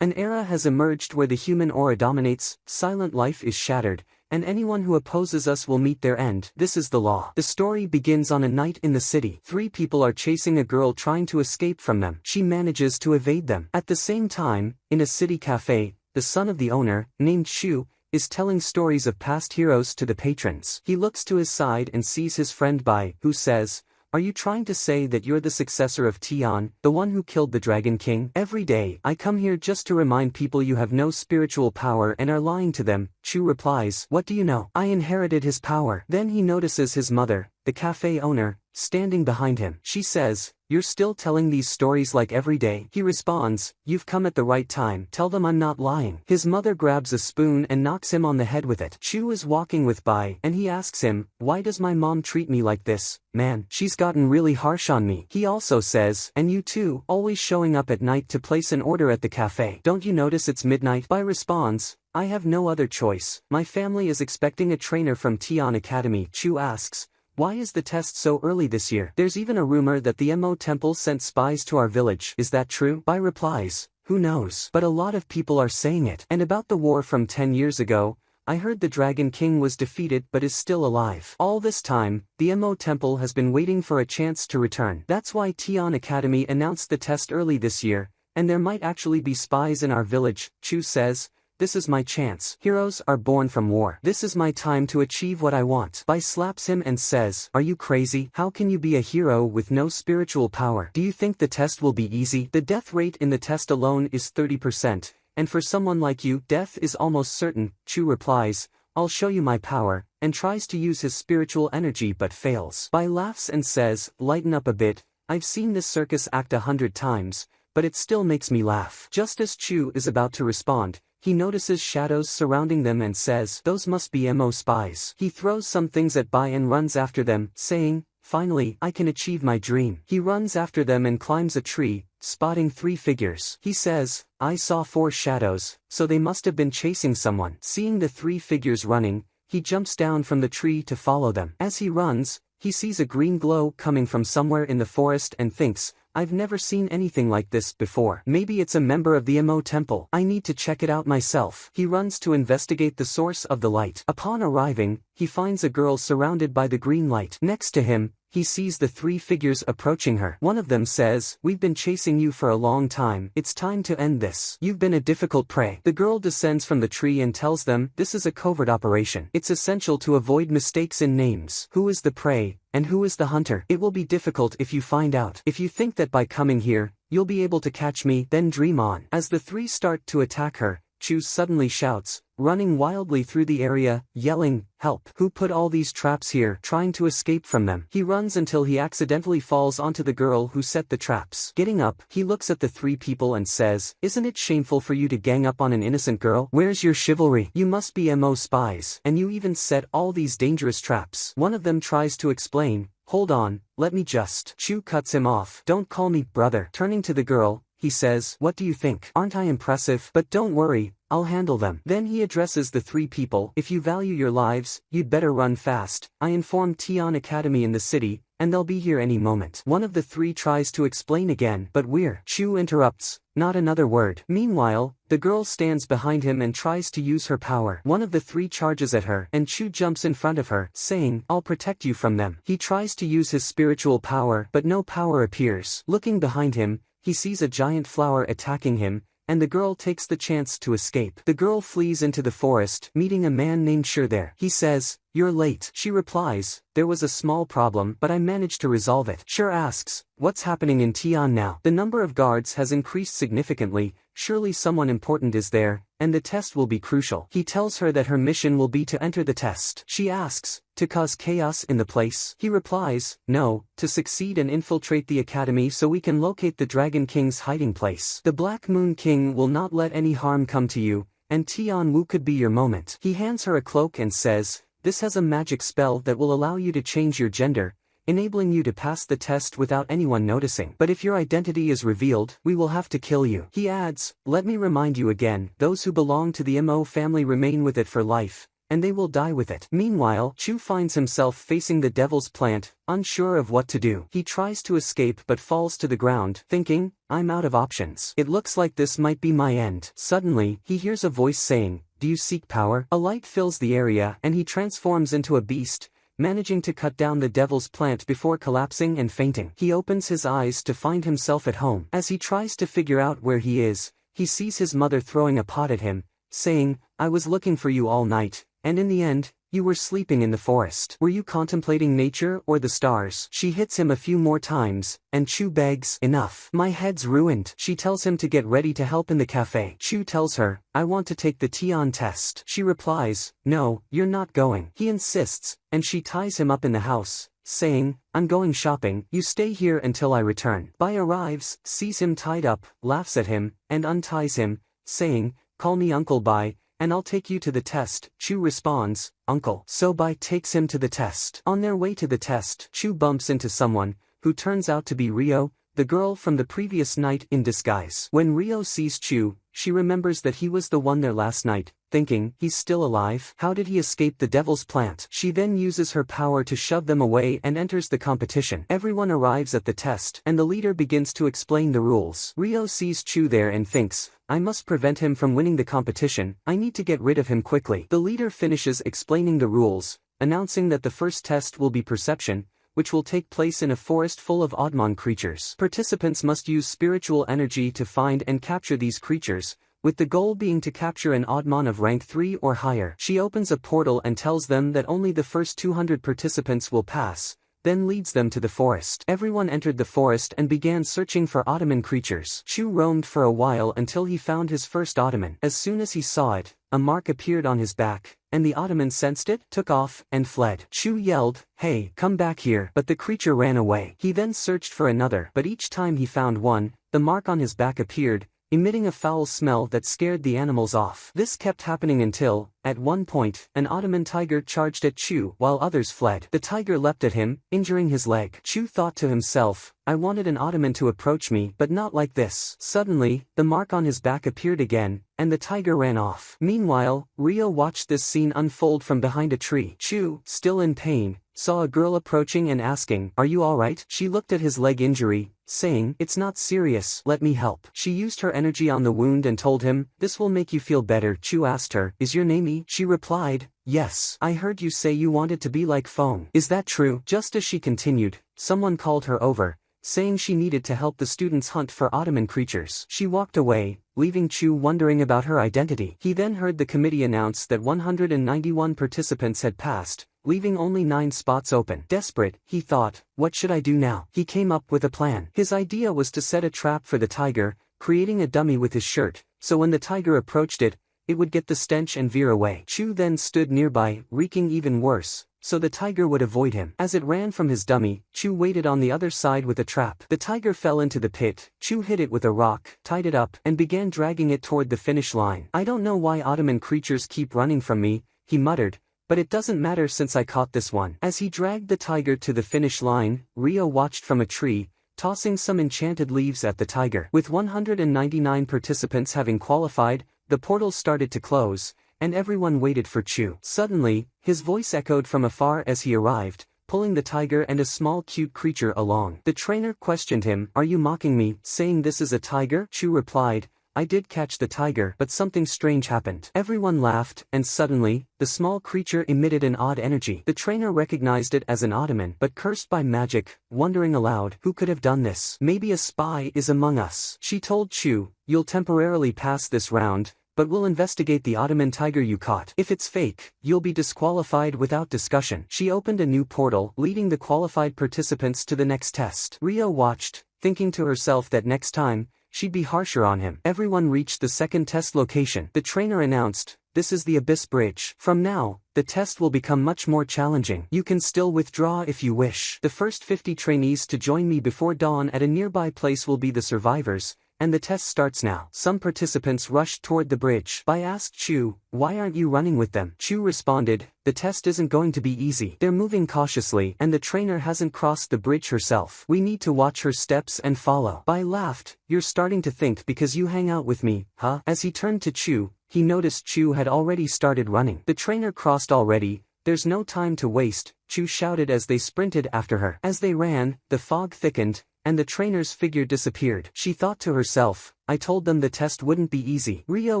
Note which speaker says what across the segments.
Speaker 1: An era has emerged where the human aura dominates, silent life is shattered, and anyone who opposes us will meet their end. This is the law. The story begins on a night in the city. Three people are chasing a girl trying to escape from them. She manages to evade them. At the same time, in a city cafe, the son of the owner, named Shu, is telling stories of past heroes to the patrons. He looks to his side and sees his friend Bai, who says, "Are you trying to say that you're the successor of Tian, the one who killed the Dragon King? Every day, I come here just to remind people you have no spiritual power and are lying to them." Chu replies, "What do you know? I inherited his power." Then he notices his mother, the cafe owner, standing behind him. She says, "You're still telling these stories like every day?" He responds, "You've come at the right time. Tell them I'm not lying." His mother grabs a spoon and knocks him on the head with it. Chu is walking with Bai, and he asks him, "Why does my mom treat me like this? Man, she's gotten really harsh on me." He also says, "And you too, always showing up at night to place an order at the cafe. Don't you notice it's midnight?" Bai responds, "I have no other choice. My family is expecting a trainer from Tian Academy." Chu asks, "Why is the test so early this year? There's even a rumor that the Mo Temple sent spies to our village. Is that true?" Bai replies, "Who knows? But a lot of people are saying it. And about the war from 10 years ago, I heard the Dragon King was defeated but is still alive. All this time, the Mo Temple has been waiting for a chance to return. That's why Tian Academy announced the test early this year, and there might actually be spies in our village." Chu says, "This is my chance. Heroes are born from war. This is my time to achieve what I want." Bai slaps him and says, "Are you crazy? How can you be a hero with no spiritual power? Do you think the test will be easy? The death rate in the test alone is 30%, and for someone like you, death is almost certain." Chu replies, "I'll show you my power," and tries to use his spiritual energy but fails. Bai laughs and says, "Lighten up a bit. I've seen this circus act 100 times, but it still makes me laugh." Just as Chu is about to respond, he notices shadows surrounding them and says, "Those must be Mo spies." He throws some things at Bai and runs after them, saying, "Finally, I can achieve my dream." He runs after them and climbs a tree, spotting 3 figures. He says, "I saw 4 shadows, so they must have been chasing someone." Seeing the 3 figures running, he jumps down from the tree to follow them. As he runs, he sees a green glow coming from somewhere in the forest and thinks, "I've never seen anything like this before. Maybe it's a member of the Mo Temple. I need to check it out myself." He runs to investigate the source of the light. Upon arriving, he finds a girl surrounded by the green light. Next to him, he sees the 3 figures approaching her. One of them says, "We've been chasing you for a long time. It's time to end this. You've been a difficult prey." The girl descends from the tree and tells them, "This is a covert operation. It's essential to avoid mistakes in names. Who is the prey, and who is the hunter? It will be difficult if you find out. If you think that by coming here, you'll be able to catch me, then dream on." As the 3 start to attack her, Chu suddenly shouts, running wildly through the area, yelling, "Help! Who put all these traps here?" Trying to escape from them. He runs until he accidentally falls onto the girl who set the traps. Getting up, he looks at the 3 people and says, "Isn't it shameful for you to gang up on an innocent girl? Where's your chivalry? You must be Mo spies, and you even set all these dangerous traps." One of them tries to explain, "Hold on, let me just." Chu cuts him off. "Don't call me brother." Turning to the girl, he says, "What do you think? Aren't I impressive? But don't worry, I'll handle them." Then he addresses the 3 people, "If you value your lives, you'd better run fast. I informed Tian Academy in the city, and they'll be here any moment." One of the 3 tries to explain again, but Chu interrupts, "Not another word." Meanwhile, the girl stands behind him and tries to use her power. One of the 3 charges at her, and Chu jumps in front of her, saying, "I'll protect you from them." He tries to use his spiritual power, but no power appears. Looking behind him, he sees a giant flower attacking him, and the girl takes the chance to escape. The girl flees into the forest, meeting a man named Sher there. He says, "You're late." She replies, "There was a small problem, but I managed to resolve it." Sher asks, "What's happening in Tian now?" The number of guards has increased significantly. Surely someone important is there, and the test will be crucial. He tells her that her mission will be to enter the test. She asks, "To cause chaos in the place?" He replies, "No, to succeed and infiltrate the academy so we can locate the Dragon King's hiding place. The Black Moon King will not let any harm come to you, and Tian Wu could be your moment." He hands her a cloak and says, "This has a magic spell that will allow you to change your gender, enabling you to pass the test without anyone noticing. But if your identity is revealed, we will have to kill you." He adds, "Let me remind you again, those who belong to the Mo family remain with it for life, and they will die with it. Meanwhile, Chu finds himself facing the devil's plant, unsure of what to do. He tries to escape but falls to the ground, thinking, I'm out of options. It looks like this might be my end. Suddenly, he hears a voice saying, do you seek power? A light fills the area and he transforms into a beast, managing to cut down the devil's plant before collapsing and fainting. He opens his eyes to find himself at home. As he tries to figure out where he is, he sees his mother throwing a pot at him, saying, I was looking for you all night, and in the end, you were sleeping in the forest. Were you contemplating nature or the stars? She hits him a few more times, and Chu begs, enough. My head's ruined. She tells him to get ready to help in the cafe. Chu tells her, I want to take the Tion test. She replies, no, you're not going. He insists, and she ties him up in the house, saying, I'm going shopping, you stay here until I return. Bai arrives, sees him tied up, laughs at him, and unties him, saying, call me Uncle Bai, and I'll take you to the test. Chu responds, Uncle. So Bai takes him to the test. On their way to the test, Chu bumps into someone, who turns out to be Rio, the girl from the previous night in disguise. When Rio sees Chu, she remembers that he was the one there last night, thinking, he's still alive? How did he escape the devil's plant? She then uses her power to shove them away and enters the competition. Everyone arrives at the test, and the leader begins to explain the rules. Rio sees Chu there and thinks, I must prevent him from winning the competition, I need to get rid of him quickly. The leader finishes explaining the rules, announcing that the first test will be perception, which will take place in a forest full of oddmon creatures. Participants must use spiritual energy to find and capture these creatures, with the goal being to capture an oddmon of rank 3 or higher. She opens a portal and tells them that only the first 200 participants will pass, then leads them to the forest. Everyone entered the forest and began searching for oddmon creatures. Chu roamed for a while until he found his first oddmon. As soon as he saw it, a mark appeared on his back, and the oddmon sensed it, took off, and fled. Chu yelled, hey, come back here, but the creature ran away. He then searched for another, but each time he found one, the mark on his back appeared, emitting a foul smell that scared the animals off. This kept happening until, at one point, an oddmon tiger charged at Chu while others fled. The tiger leapt at him, injuring his leg. Chu thought to himself, I wanted an oddmon to approach me, but not like this. Suddenly, the mark on his back appeared again, and the tiger ran off. Meanwhile, Rio watched this scene unfold from behind a tree. Chu, still in pain, saw a girl approaching and asking, are you alright? She looked at his leg injury, saying, it's not serious, let me help. She used her energy on the wound and told him, this will make you feel better. Chu asked her, is your name E? She replied, yes. I heard you say you wanted to be like Feng. Is that true? Just as she continued, someone called her over, saying she needed to help the students hunt for oddmon creatures. She walked away, leaving Chu wondering about her identity. He then heard the committee announce that 191 participants had passed, leaving only 9 spots open. Desperate, he thought, what should I do now? He came up with a plan. His idea was to set a trap for the tiger, creating a dummy with his shirt, so when the tiger approached it, it would get the stench and veer away. Chu then stood nearby, reeking even worse, so the tiger would avoid him. As it ran from his dummy, Chu waited on the other side with a trap. The tiger fell into the pit. Chu hit it with a rock, tied it up, and began dragging it toward the finish line. I don't know why oddmon creatures keep running from me, he muttered, but it doesn't matter since I caught this one. As he dragged the tiger to the finish line, Rio watched from a tree, tossing some enchanted leaves at the tiger. With 199 participants having qualified, the portal started to close, and everyone waited for Chu. Suddenly, his voice echoed from afar as he arrived, pulling the tiger and a small cute creature along. The trainer questioned him, are you mocking me, saying this is a tiger? Chu replied, I did catch the tiger, but something strange happened. Everyone laughed, and suddenly, the small creature emitted an odd energy. The trainer recognized it as an oddmon, but cursed by magic, wondering aloud, who could have done this? Maybe a spy is among us. She told Chu, you'll temporarily pass this round, but we'll investigate the oddmon tiger you caught. If it's fake, you'll be disqualified without discussion. She opened a new portal, leading the qualified participants to the next test. Rio watched, thinking to herself that next time, she'd be harsher on him. Everyone reached the second test location. The trainer announced, this is the Abyss Bridge. From now, the test will become much more challenging. You can still withdraw if you wish. The first 50 trainees to join me before dawn at a nearby place will be the survivors, and the test starts now. Some participants rushed toward the bridge. Bai asked Chu, why aren't you running with them? Chu responded, the test isn't going to be easy. They're moving cautiously and the trainer hasn't crossed the bridge herself. We need to watch her steps and follow. Bai laughed, you're starting to think because you hang out with me, huh? As he turned to Chu, he noticed Chu had already started running. The trainer crossed already. There's no time to waste, Chu shouted as they sprinted after her. As they ran, the fog thickened, and the trainer's figure disappeared. She thought to herself, I told them the test wouldn't be easy. Rio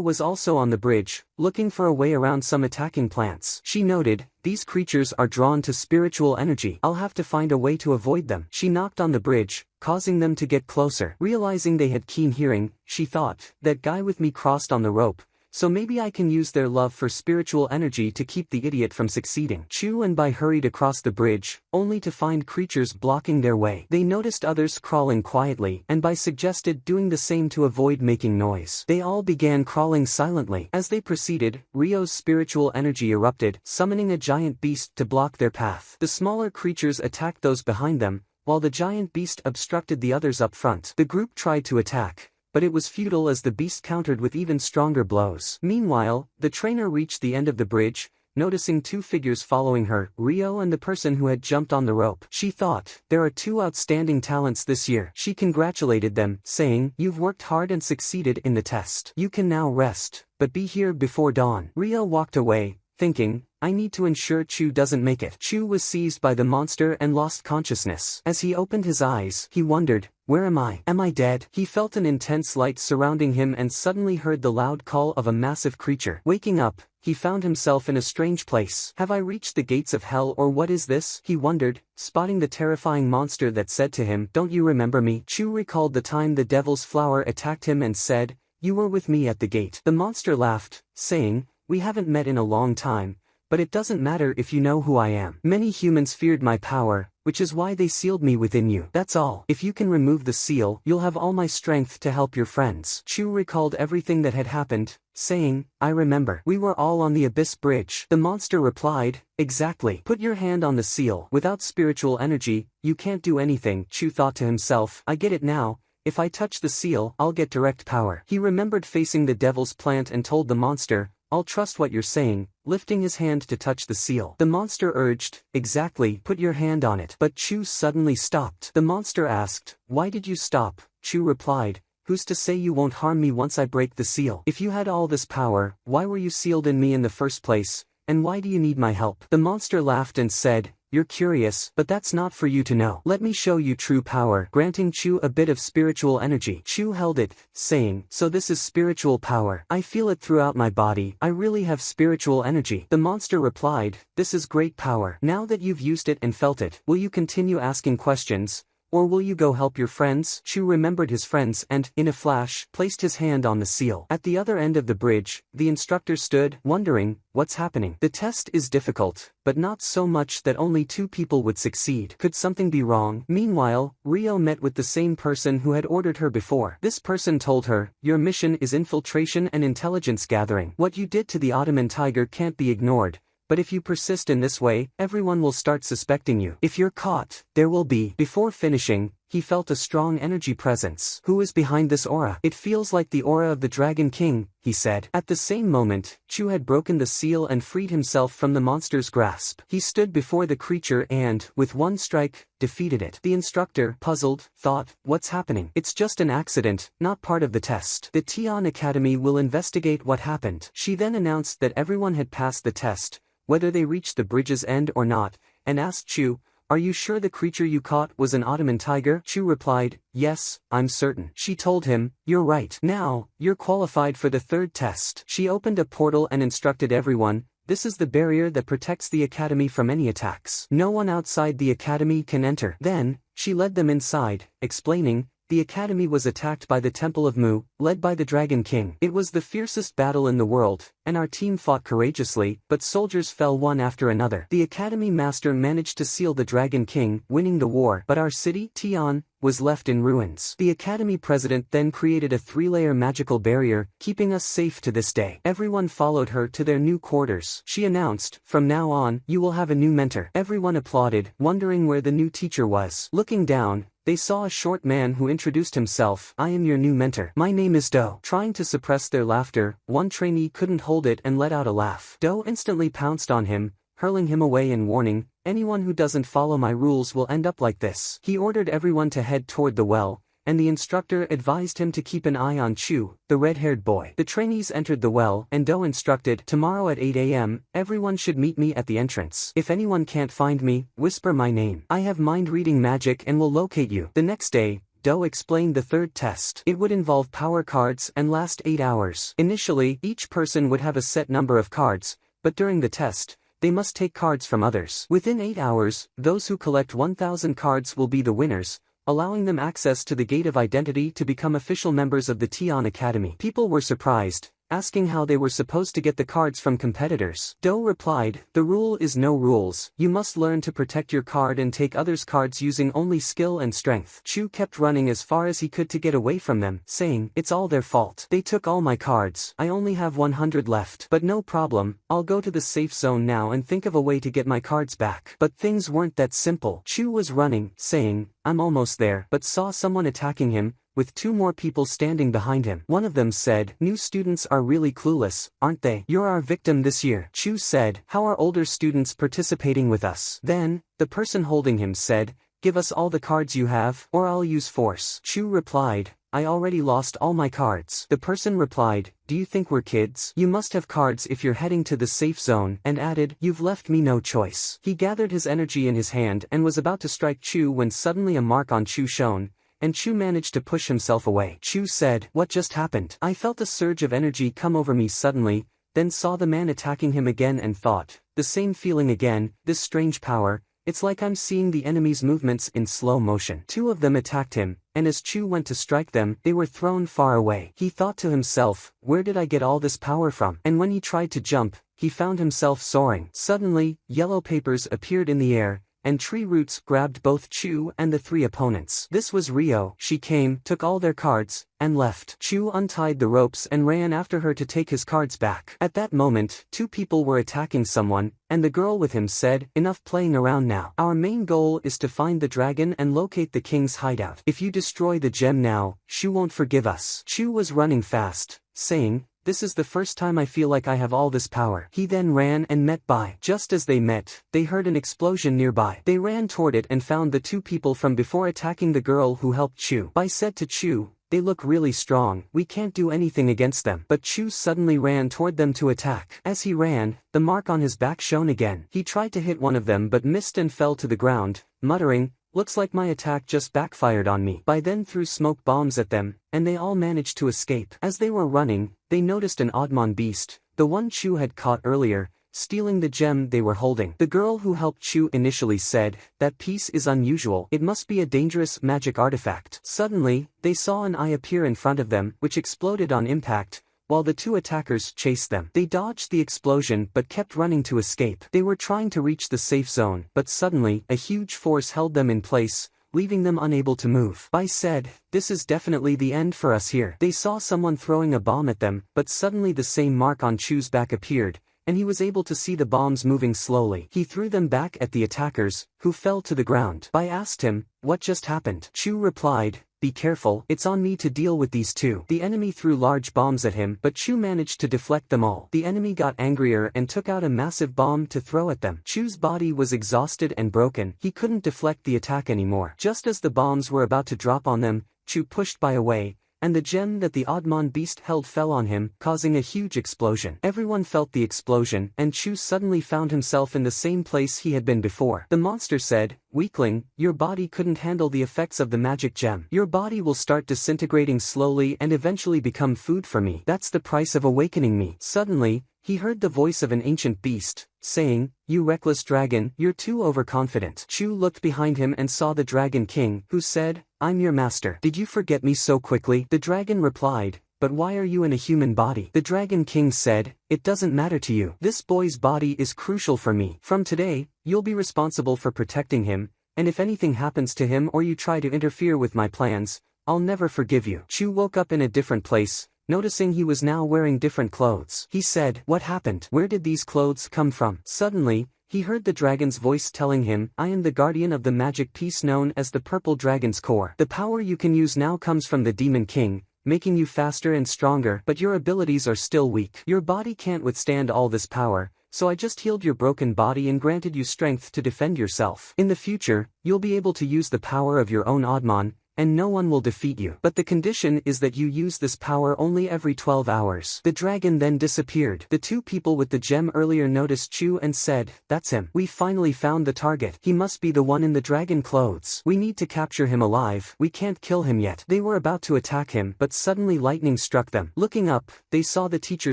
Speaker 1: was also on the bridge, looking for a way around some attacking plants. She noted, these creatures are drawn to spiritual energy. I'll have to find a way to avoid them. She knocked on the bridge, causing them to get closer. Realizing they had keen hearing, she thought, that guy with me crossed on the rope, so maybe I can use their love for spiritual energy to keep the idiot from succeeding. Chu and Bai hurried across the bridge, only to find creatures blocking their way. They noticed others crawling quietly, and Bai suggested doing the same to avoid making noise. They all began crawling silently. As they proceeded, Rio's spiritual energy erupted, summoning a giant beast to block their path. The smaller creatures attacked those behind them, while the giant beast obstructed the others up front. The group tried to attack, but it was futile as the beast countered with even stronger blows. Meanwhile, the trainer reached the end of the bridge, noticing two figures following her, Rio and the person who had jumped on the rope. She thought, there are two outstanding talents this year. She congratulated them, saying, you've worked hard and succeeded in the test. You can now rest, but be here before dawn. Rio walked away, thinking, I need to ensure Chu doesn't make it. Chu was seized by the monster and lost consciousness. As he opened his eyes, he wondered, where am I? Am I dead? He felt an intense light surrounding him and suddenly heard the loud call of a massive creature. Waking up, he found himself in a strange place. Have I reached the gates of hell or what is this? He wondered, spotting the terrifying monster that said to him, don't you remember me? Chu recalled the time the devil's flower attacked him and said, you were with me at the gate. The monster laughed, saying, we haven't met in a long time, but it doesn't matter if you know who I am. Many humans feared my power, which is why they sealed me within you. That's all. If you can remove the seal, you'll have all my strength to help your friends. Chu recalled everything that had happened, saying, I remember. We were all on the Abyss Bridge. The monster replied, exactly. Put your hand on the seal. Without spiritual energy, you can't do anything. Chu thought to himself, I get it now. If I touch the seal, I'll get direct power. He remembered facing the devil's plant and told the monster, I'll trust what you're saying, lifting his hand to touch the seal. The monster urged, exactly, put your hand on it. But Chu suddenly stopped. The monster asked, why did you stop? Chu replied, who's to say you won't harm me once I break the seal? If you had all this power, why were you sealed in me in the first place, and why do you need my help? The monster laughed and said, you're curious, but that's not for you to know. Let me show you true power, granting Chu a bit of spiritual energy. Chu held it, saying, so this is spiritual power. I feel it throughout my body. I really have spiritual energy. The monster replied, this is great power. Now that you've used it and felt it, will you continue asking questions? Or will you go help your friends? Chu remembered his friends and, in a flash, placed his hand on the seal. At the other end of the bridge, the instructor stood, wondering, what's happening? The test is difficult, but not so much that only two people would succeed. Could something be wrong? Meanwhile, Rio met with the same person who had ordered her before. This person told her, your mission is infiltration and intelligence gathering. What you did to the Ottoman tiger can't be ignored. But if you persist in this way, everyone will start suspecting you. If you're caught, there will be. Before finishing, he felt a strong energy presence. Who is behind this aura? It feels like the aura of the Dragon King, he said. At the same moment, Chu had broken the seal and freed himself from the monster's grasp. He stood before the creature and, with one strike, defeated it. The instructor, puzzled, thought, what's happening? It's just an accident, not part of the test. The Tian Academy will investigate what happened. She then announced that everyone had passed the test, whether they reached the bridge's end or not, and asked Chu, are you sure the creature you caught was an Ottoman tiger? Chu replied, yes, I'm certain. She told him, you're right. Now, you're qualified for the third test. She opened a portal and instructed everyone, this is the barrier that protects the academy from any attacks. No one outside the academy can enter. Then, she led them inside, explaining, the academy was attacked by the Temple of Mu, led by the Dragon King. It was the fiercest battle in the world, and our team fought courageously, but soldiers fell one after another. The academy master managed to seal the Dragon King, winning the war, but our city, Tian, was left in ruins. The academy president then created a 3-layer magical barrier, keeping us safe to this day. Everyone followed her to their new quarters. She announced, from now on, you will have a new mentor. Everyone applauded, wondering where the new teacher was. Looking down, they saw a short man who introduced himself, I am your new mentor. My name is Do. Trying to suppress their laughter, one trainee couldn't hold it and let out a laugh. Do instantly pounced on him, hurling him away and warning, anyone who doesn't follow my rules will end up like this. He ordered everyone to head toward the well, and the instructor advised him to keep an eye on Chu, the red-haired boy. The trainees entered the well, and Do instructed, "Tomorrow at 8 a.m., everyone should meet me at the entrance. If anyone can't find me, whisper my name. I have mind-reading magic and will locate you." The next day, Do explained the third test. It would involve power cards and last 8 hours. Initially, each person would have a set number of cards, but during the test, they must take cards from others. Within 8 hours, those who collect 1,000 cards will be the winners, allowing them access to the Gate of Identity to become official members of the Tion Academy. People were surprised, asking how they were supposed to get the cards from competitors. Do replied, "The rule is no rules. You must learn to protect your card and take others' cards using only skill and strength." Chu kept running as far as he could to get away from them, saying, "It's all their fault. They took all my cards. I only have 100 left. But no problem, I'll go to the safe zone now and think of a way to get my cards back." But things weren't that simple. Chu was running, saying, "I'm almost there," but saw someone attacking him, with 2 more people standing behind him. One of them said, "New students are really clueless, aren't they? You're our victim this year." Chu said, "How are older students participating with us?" Then, the person holding him said, "Give us all the cards you have, or I'll use force." Chu replied, "I already lost all my cards." The person replied, "Do you think we're kids? You must have cards if you're heading to the safe zone," and added, "You've left me no choice." He gathered his energy in his hand and was about to strike Chu when suddenly a mark on Chu shone, and Chu managed to push himself away. Chu said, "What just happened? I felt a surge of energy come over me suddenly, then saw the man attacking him again and thought, the same feeling again, this strange power, it's like I'm seeing the enemy's movements in slow motion." 2 of them attacked him, and as Chu went to strike them, they were thrown far away. He thought to himself, "Where did I get all this power from?" And when he tried to jump, he found himself soaring. Suddenly, yellow papers appeared in the air, and tree roots grabbed both Chu and the 3 opponents. This was Rio. She came, took all their cards, and left. Chu untied the ropes and ran after her to take his cards back. At that moment, 2 people were attacking someone, and the girl with him said, "Enough playing around now. Our main goal is to find the dragon and locate the king's hideout. If you destroy the gem now, Chu won't forgive us." Chu was running fast, saying, "This is the first time I feel like I have all this power." He then ran and met Bai. Just as they met, they heard an explosion nearby. They ran toward it and found the 2 people from before attacking the girl who helped Chu. Bai said to Chu, "They look really strong, we can't do anything against them." But Chu suddenly ran toward them to attack. As he ran, the mark on his back shone again. He tried to hit one of them but missed and fell to the ground, muttering, "Looks like my attack just backfired on me." Bai then threw smoke bombs at them, and they all managed to escape. As they were running, they noticed an oddmon beast, the one Chu had caught earlier, stealing the gem they were holding. The girl who helped Chu initially said, "That piece is unusual. It must be a dangerous magic artifact." Suddenly, they saw an eye appear in front of them, which exploded on impact, while the 2 attackers chased them. They dodged the explosion but kept running to escape. They were trying to reach the safe zone, but suddenly, a huge force held them in place, leaving them unable to move. Bai said, "This is definitely the end for us here." They saw someone throwing a bomb at them, but suddenly the same mark on Chu's back appeared, and he was able to see the bombs moving slowly. He threw them back at the attackers, who fell to the ground. Bai asked him, "What just happened?" Chu replied, "Be careful, it's on me to deal with these 2. The enemy threw large bombs at him, but Chu managed to deflect them all. The enemy got angrier and took out a massive bomb to throw at them. Chu's body was exhausted and broken. He couldn't deflect the attack anymore. Just as the bombs were about to drop on them, Chu pushed Bai away, and the gem that the oddmon beast held fell on him, causing a huge explosion. Everyone felt the explosion, and Chu suddenly found himself in the same place he had been before. The monster said, "Weakling, your body couldn't handle the effects of the magic gem. Your body will start disintegrating slowly and eventually become food for me. That's the price of awakening me." Suddenly, he heard the voice of an ancient beast, saying, "You reckless dragon, you're too overconfident." Chu looked behind him and saw the Dragon King, who said, "I'm your master. Did you forget me so quickly?" The dragon replied, "But why are you in a human body?" The Dragon King said, "It doesn't matter to you. This boy's body is crucial for me. From today, you'll be responsible for protecting him, and if anything happens to him or you try to interfere with my plans, I'll never forgive you." Chu woke up in a different place, noticing he was now wearing different clothes. He said, "What happened? Where did these clothes come from?" Suddenly, he heard the dragon's voice telling him, "I am the guardian of the magic piece known as the Purple Dragon's Core. The power you can use now comes from the Demon King, making you faster and stronger, but your abilities are still weak. Your body can't withstand all this power, so I just healed your broken body and granted you strength to defend yourself. In the future, you'll be able to use the power of your own oddmon, and no one will defeat you. But the condition is that you use this power only every 12 hours. The dragon then disappeared. The two people with the gem earlier noticed Chu and said, "That's him. We finally found the target. He must be the one in the dragon clothes. We need to capture him alive. We can't kill him yet." They were about to attack him, but suddenly lightning struck them. Looking up, they saw the teacher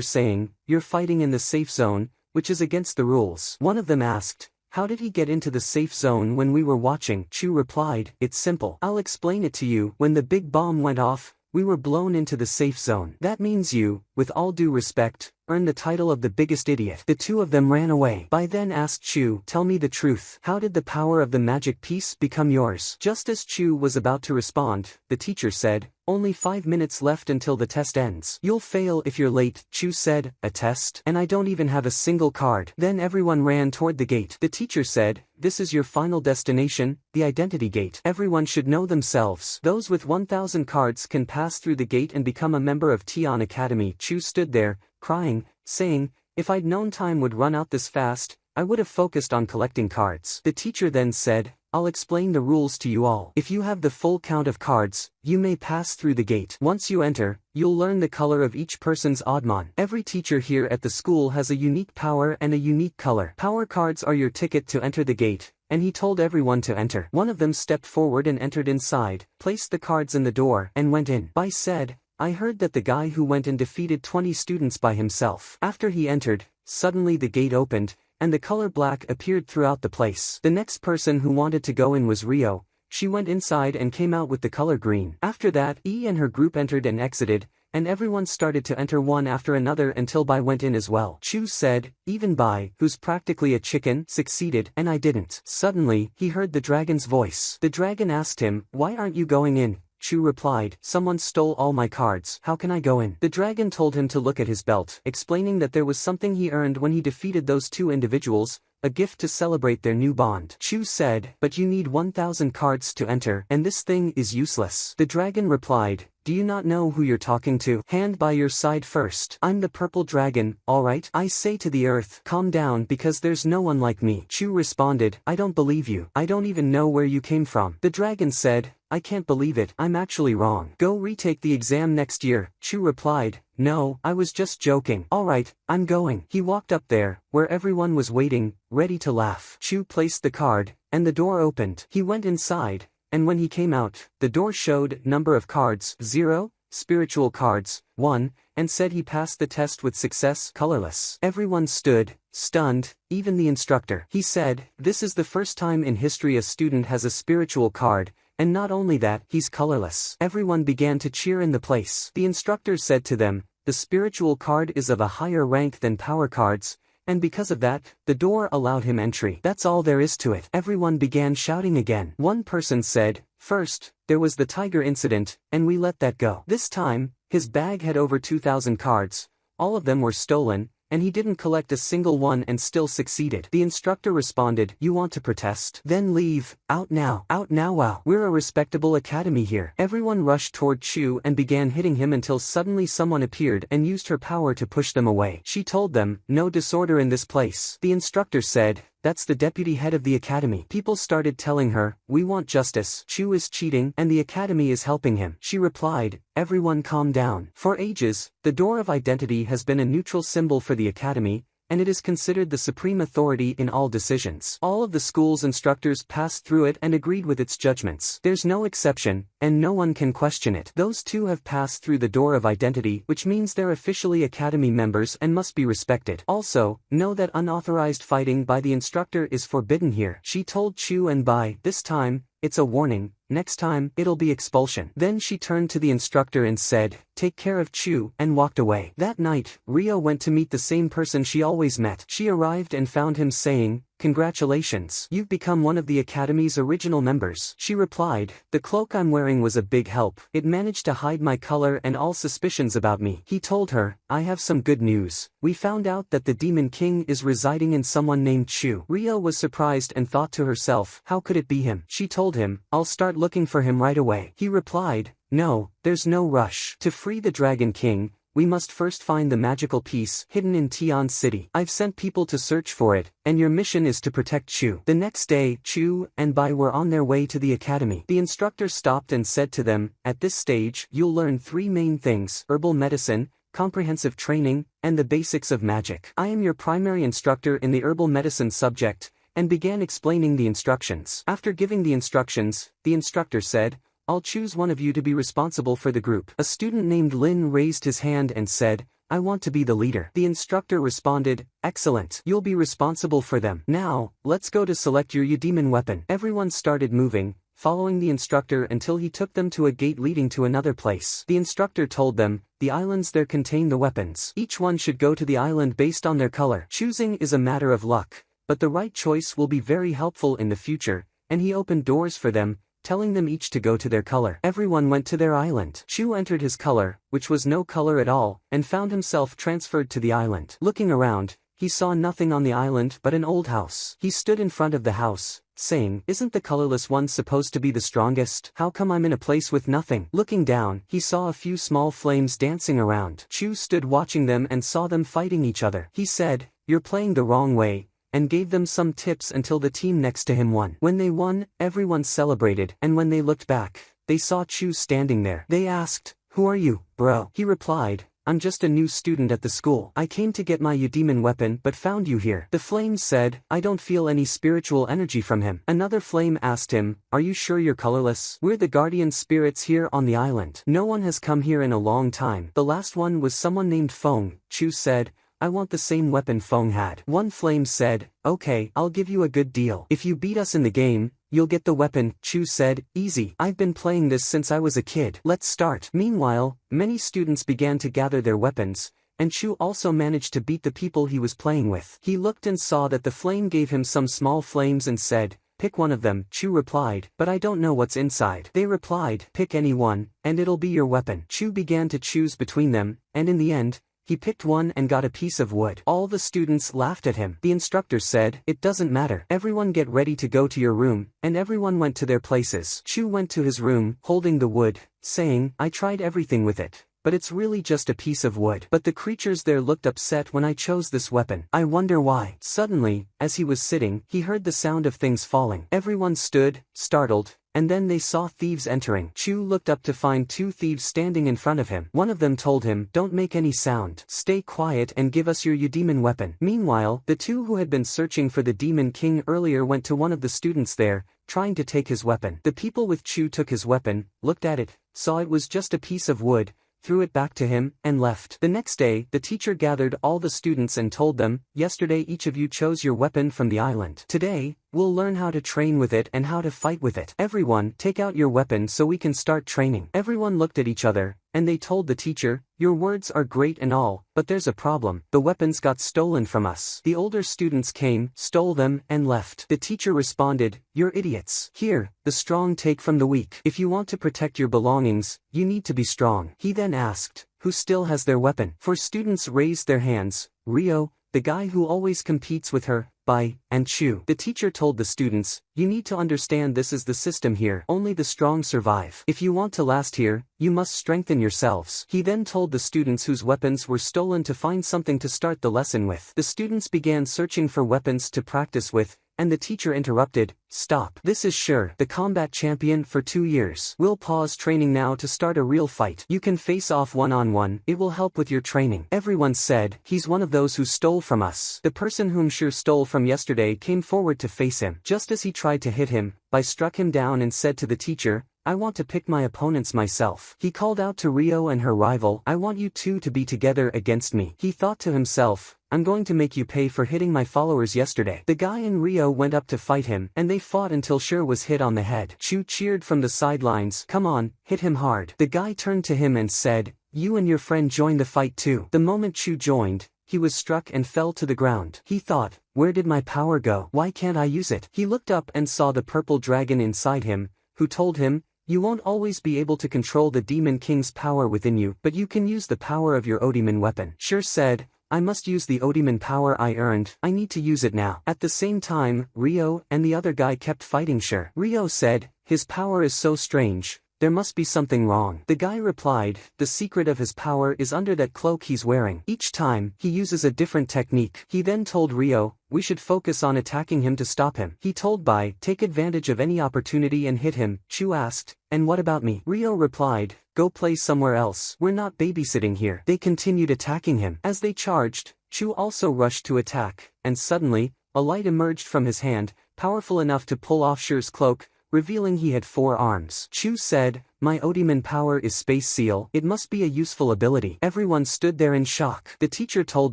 Speaker 1: saying, "You're fighting in the safe zone, which is against the rules." One of them asked, "How did he get into the safe zone when we were watching?" Chu replied, "It's simple. I'll explain it to you. When the big bomb went off, we were blown into the safe zone. That means you, with all due respect, earned the title of the biggest idiot." The two of them ran away. Bai then asked Chu, "Tell me the truth. How did the power of the magic piece become yours?" Just as Chu was about to respond, the teacher said, "Only 5 minutes left until the test ends. You'll fail if you're late." Chu said, "A test? And I don't even have a single card." Then everyone ran toward the gate. The teacher said, "This is your final destination, the identity gate. Everyone should know themselves. Those with 1,000 cards can pass through the gate and become a member of Tian Academy." Chu stood there, crying, saying, "If I'd known time would run out this fast, I would have focused on collecting cards." The teacher then said, "I'll explain the rules to you all. If you have the full count of cards, you may pass through the gate. Once you enter, you'll learn the color of each person's oddmon. Every teacher here at the school has a unique power and a unique color. Power cards are your ticket to enter the gate." And he told everyone to enter. One of them stepped forward and entered inside, placed the cards in the door, and went in. Bai said, "I heard that the guy who went and defeated 20 students by himself." After he entered, suddenly the gate opened, and the color black appeared throughout the place. The next person who wanted to go in was Rio. She went inside and came out with the color green. After that, E and her group entered and exited, and everyone started to enter one after another until Bai went in as well. Chu said, "Even Bai, who's practically a chicken, succeeded, and I didn't." Suddenly, he heard the dragon's voice. The dragon asked him, "Why aren't you going in?" Chu replied, "Someone stole all my cards. How can I go in?" The dragon told him to look at his belt, explaining that there was something he earned when he defeated those two individuals, a gift to celebrate their new bond. Chu said, "But you need 1,000 cards to enter, and this thing is useless." The dragon replied, "Do you not know who you're talking to? Hand by your side first. I'm the purple dragon, alright? I say to the earth, calm down because there's no one like me." Chu responded, "I don't believe you. I don't even know where you came from." The dragon said, "I can't believe it. I'm actually wrong. Go retake the exam next year." Chu replied, "No, I was just joking." "Alright, I'm going." He walked up there, where everyone was waiting, ready to laugh. Chu placed the card, and the door opened. He went inside, and when he came out, the door showed number of cards 0, spiritual cards 1, and said he passed the test with success, colorless. Everyone stood, stunned, even the instructor. He said, "This is the first time in history a student has a spiritual card, and not only that, he's colorless." Everyone began to cheer in the place. The instructor said to them, "The spiritual card is of a higher rank than power cards, and because of that, the door allowed him entry. That's all there is to it." Everyone began shouting again. One person said, "First, there was the tiger incident, and we let that go. This time, his bag had over 2,000 cards, all of them were stolen, and he didn't collect a single one and still succeeded." The instructor responded, "You want to protest? Then leave, out now, wow. We're a respectable academy here." Everyone rushed toward Chu and began hitting him until suddenly someone appeared and used her power to push them away. She told them, "No disorder in this place." The instructor said, "That's the deputy head of the academy." People started telling her, "We want justice. Chu is cheating and the academy is helping him." She replied, "Everyone calm down. For ages, the door of identity has been a neutral symbol for the academy, and it is considered the supreme authority in all decisions. All of the school's instructors passed through it and agreed with its judgments. There's no exception, and no one can question it. Those two have passed through the door of identity, which means they're officially academy members and must be respected. Also, know that unauthorized fighting by the instructor is forbidden here." She told Chu and Bai, "This time, it's a warning. Next time, it'll be expulsion." Then she turned to the instructor and said, "Take care of Chu," and walked away. That night, Rio went to meet the same person she always met. She arrived and found him saying, "Congratulations, you've become one of the Academy's original members." She replied, "The cloak I'm wearing was a big help. It managed to hide my color and all suspicions about me." He told her, "I have some good news. We found out that the Demon King is residing in someone named Chu." Rio was surprised and thought to herself, how could it be him? She told him, "I'll start looking for him right away." He replied, "No, there's no rush. To free the Dragon King, we must first find the magical piece hidden in Tian City. I've sent people to search for it, and your mission is to protect Chu. The next day, Chu and Bai were on their way to the academy. The instructor stopped and said to them, at this stage, you'll learn 3 main things: herbal medicine, comprehensive training, and the basics of magic. I am your primary instructor in the herbal medicine subject, and began explaining the instructions. After giving the instructions, the instructor said, I'll choose one of you to be responsible for the group. A student named Lin raised his hand and said, I want to be the leader. The instructor responded, excellent. You'll be responsible for them. Now, let's go to select your Eudemon weapon. Everyone started moving, following the instructor until he took them to a gate leading to another place. The instructor told them, the islands there contain the weapons. Each one should go to the island based on their color. Choosing is a matter of luck, but the right choice will be very helpful in the future, and he opened doors for them, telling them each to go to their color. Everyone went to their island. Chu entered his color, which was no color at all, and found himself transferred to the island. Looking around, he saw nothing on the island but an old house. He stood in front of the house, saying, isn't the colorless one supposed to be the strongest? How come I'm in a place with nothing? Looking down, he saw a few small flames dancing around. Chu stood watching them and saw them fighting each other. He said, you're playing the wrong way, and gave them some tips until the team next to him won. When they won, everyone celebrated, and when they looked back, they saw Chu standing there. They asked, who are you, bro? He replied, I'm just a new student at the school. I came to get my Eudemon weapon but found you here. The flames said, I don't feel any spiritual energy from him. Another flame asked him, are you sure you're colorless? We're the guardian spirits here on the island. No one has come here in a long time. The last one was someone named Feng. Chu said, I want the same weapon Feng had. One flame said, okay, I'll give you a good deal. If you beat us in the game, you'll get the weapon. Chu said, easy. I've been playing this since I was a kid. Let's start. Meanwhile, many students began to gather their weapons, and Chu also managed to beat the people he was playing with. He looked and saw that the flame gave him some small flames and said, pick one of them. Chu replied, but I don't know what's inside. They replied, pick any one, and it'll be your weapon. Chu began to choose between them, and in the end, he picked one and got a piece of wood. All the students laughed at him. The instructor said, it doesn't matter. Everyone get ready to go to your room, and everyone went to their places. Chu went to his room, holding the wood, saying, I tried everything with it, but it's really just a piece of wood. But the creatures there looked upset when I chose this weapon. I wonder why. Suddenly, as he was sitting, he heard the sound of things falling. Everyone stood, startled, and then they saw thieves entering. Chu looked up to find 2 thieves standing in front of him. One of them told him, don't make any sound. Stay quiet and give us your Eudemon weapon. Meanwhile, the 2 who had been searching for the Demon King earlier went to one of the students there, trying to take his weapon. The people with Chu took his weapon, looked at it, saw it was just a piece of wood, threw it back to him, and left. The next day, the teacher gathered all the students and told them, yesterday each of you chose your weapon from the island. Today, we'll learn how to train with it and how to fight with it. Everyone, take out your weapon so we can start training. Everyone looked at each other, and they told the teacher, your words are great and all, but there's a problem. The weapons got stolen from us. The older students came, stole them, and left. The teacher responded, you're idiots. Here, the strong take from the weak. If you want to protect your belongings, you need to be strong. He then asked, who still has their weapon? 4 students raised their hands, Rio, the guy who always competes with her, Bai, and Chu. The teacher told the students, you need to understand this is the system here. Only the strong survive. If you want to last here, you must strengthen yourselves. He then told the students whose weapons were stolen to find something to start the lesson with. The students began searching for weapons to practice with, and the teacher interrupted, stop. This is sure the combat champion for 2 years. We'll pause training now to start a real fight. You can face off one-on-one. It will help with your training. Everyone said, he's one of those who stole from us. The person whom Sure stole from yesterday came forward to face him. Just as he tried to hit him, Bai struck him down and said to the teacher, I want to pick my opponents myself. He called out to Rio and her rival, I want you 2 to be together against me. He thought to himself, I'm going to make you pay for hitting my followers yesterday. The guy and Rio went up to fight him, and they fought until Sure was hit on the head. Chu cheered from the sidelines, come on, hit him hard. The guy turned to him and said, you and your friend join the fight too. The moment Chu joined, he was struck and fell to the ground. He thought, where did my power go? Why can't I use it? He looked up and saw the purple dragon inside him, who told him, you won't always be able to control the Demon King's power within you, but you can use the power of your Eudemon weapon. Sure said, I must use the Eudemon power I earned. I need to use it now. At the same time, Rio and the other guy kept fighting Sure. Rio said, his power is so strange, there must be something wrong. The guy replied, the secret of his power is under that cloak he's wearing. Each time, he uses a different technique. He then told Rio, we should focus on attacking him to stop him. He told Bai, take advantage of any opportunity and hit him. Chu asked, and what about me? Rio replied, go play somewhere else. We're not babysitting here. They continued attacking him. As they charged, Chu also rushed to attack, and suddenly, a light emerged from his hand, powerful enough to pull off Shi's cloak, revealing he had 4 arms. Chu said, my Odiman power is Space Seal. It must be a useful ability. Everyone stood there in shock. The teacher told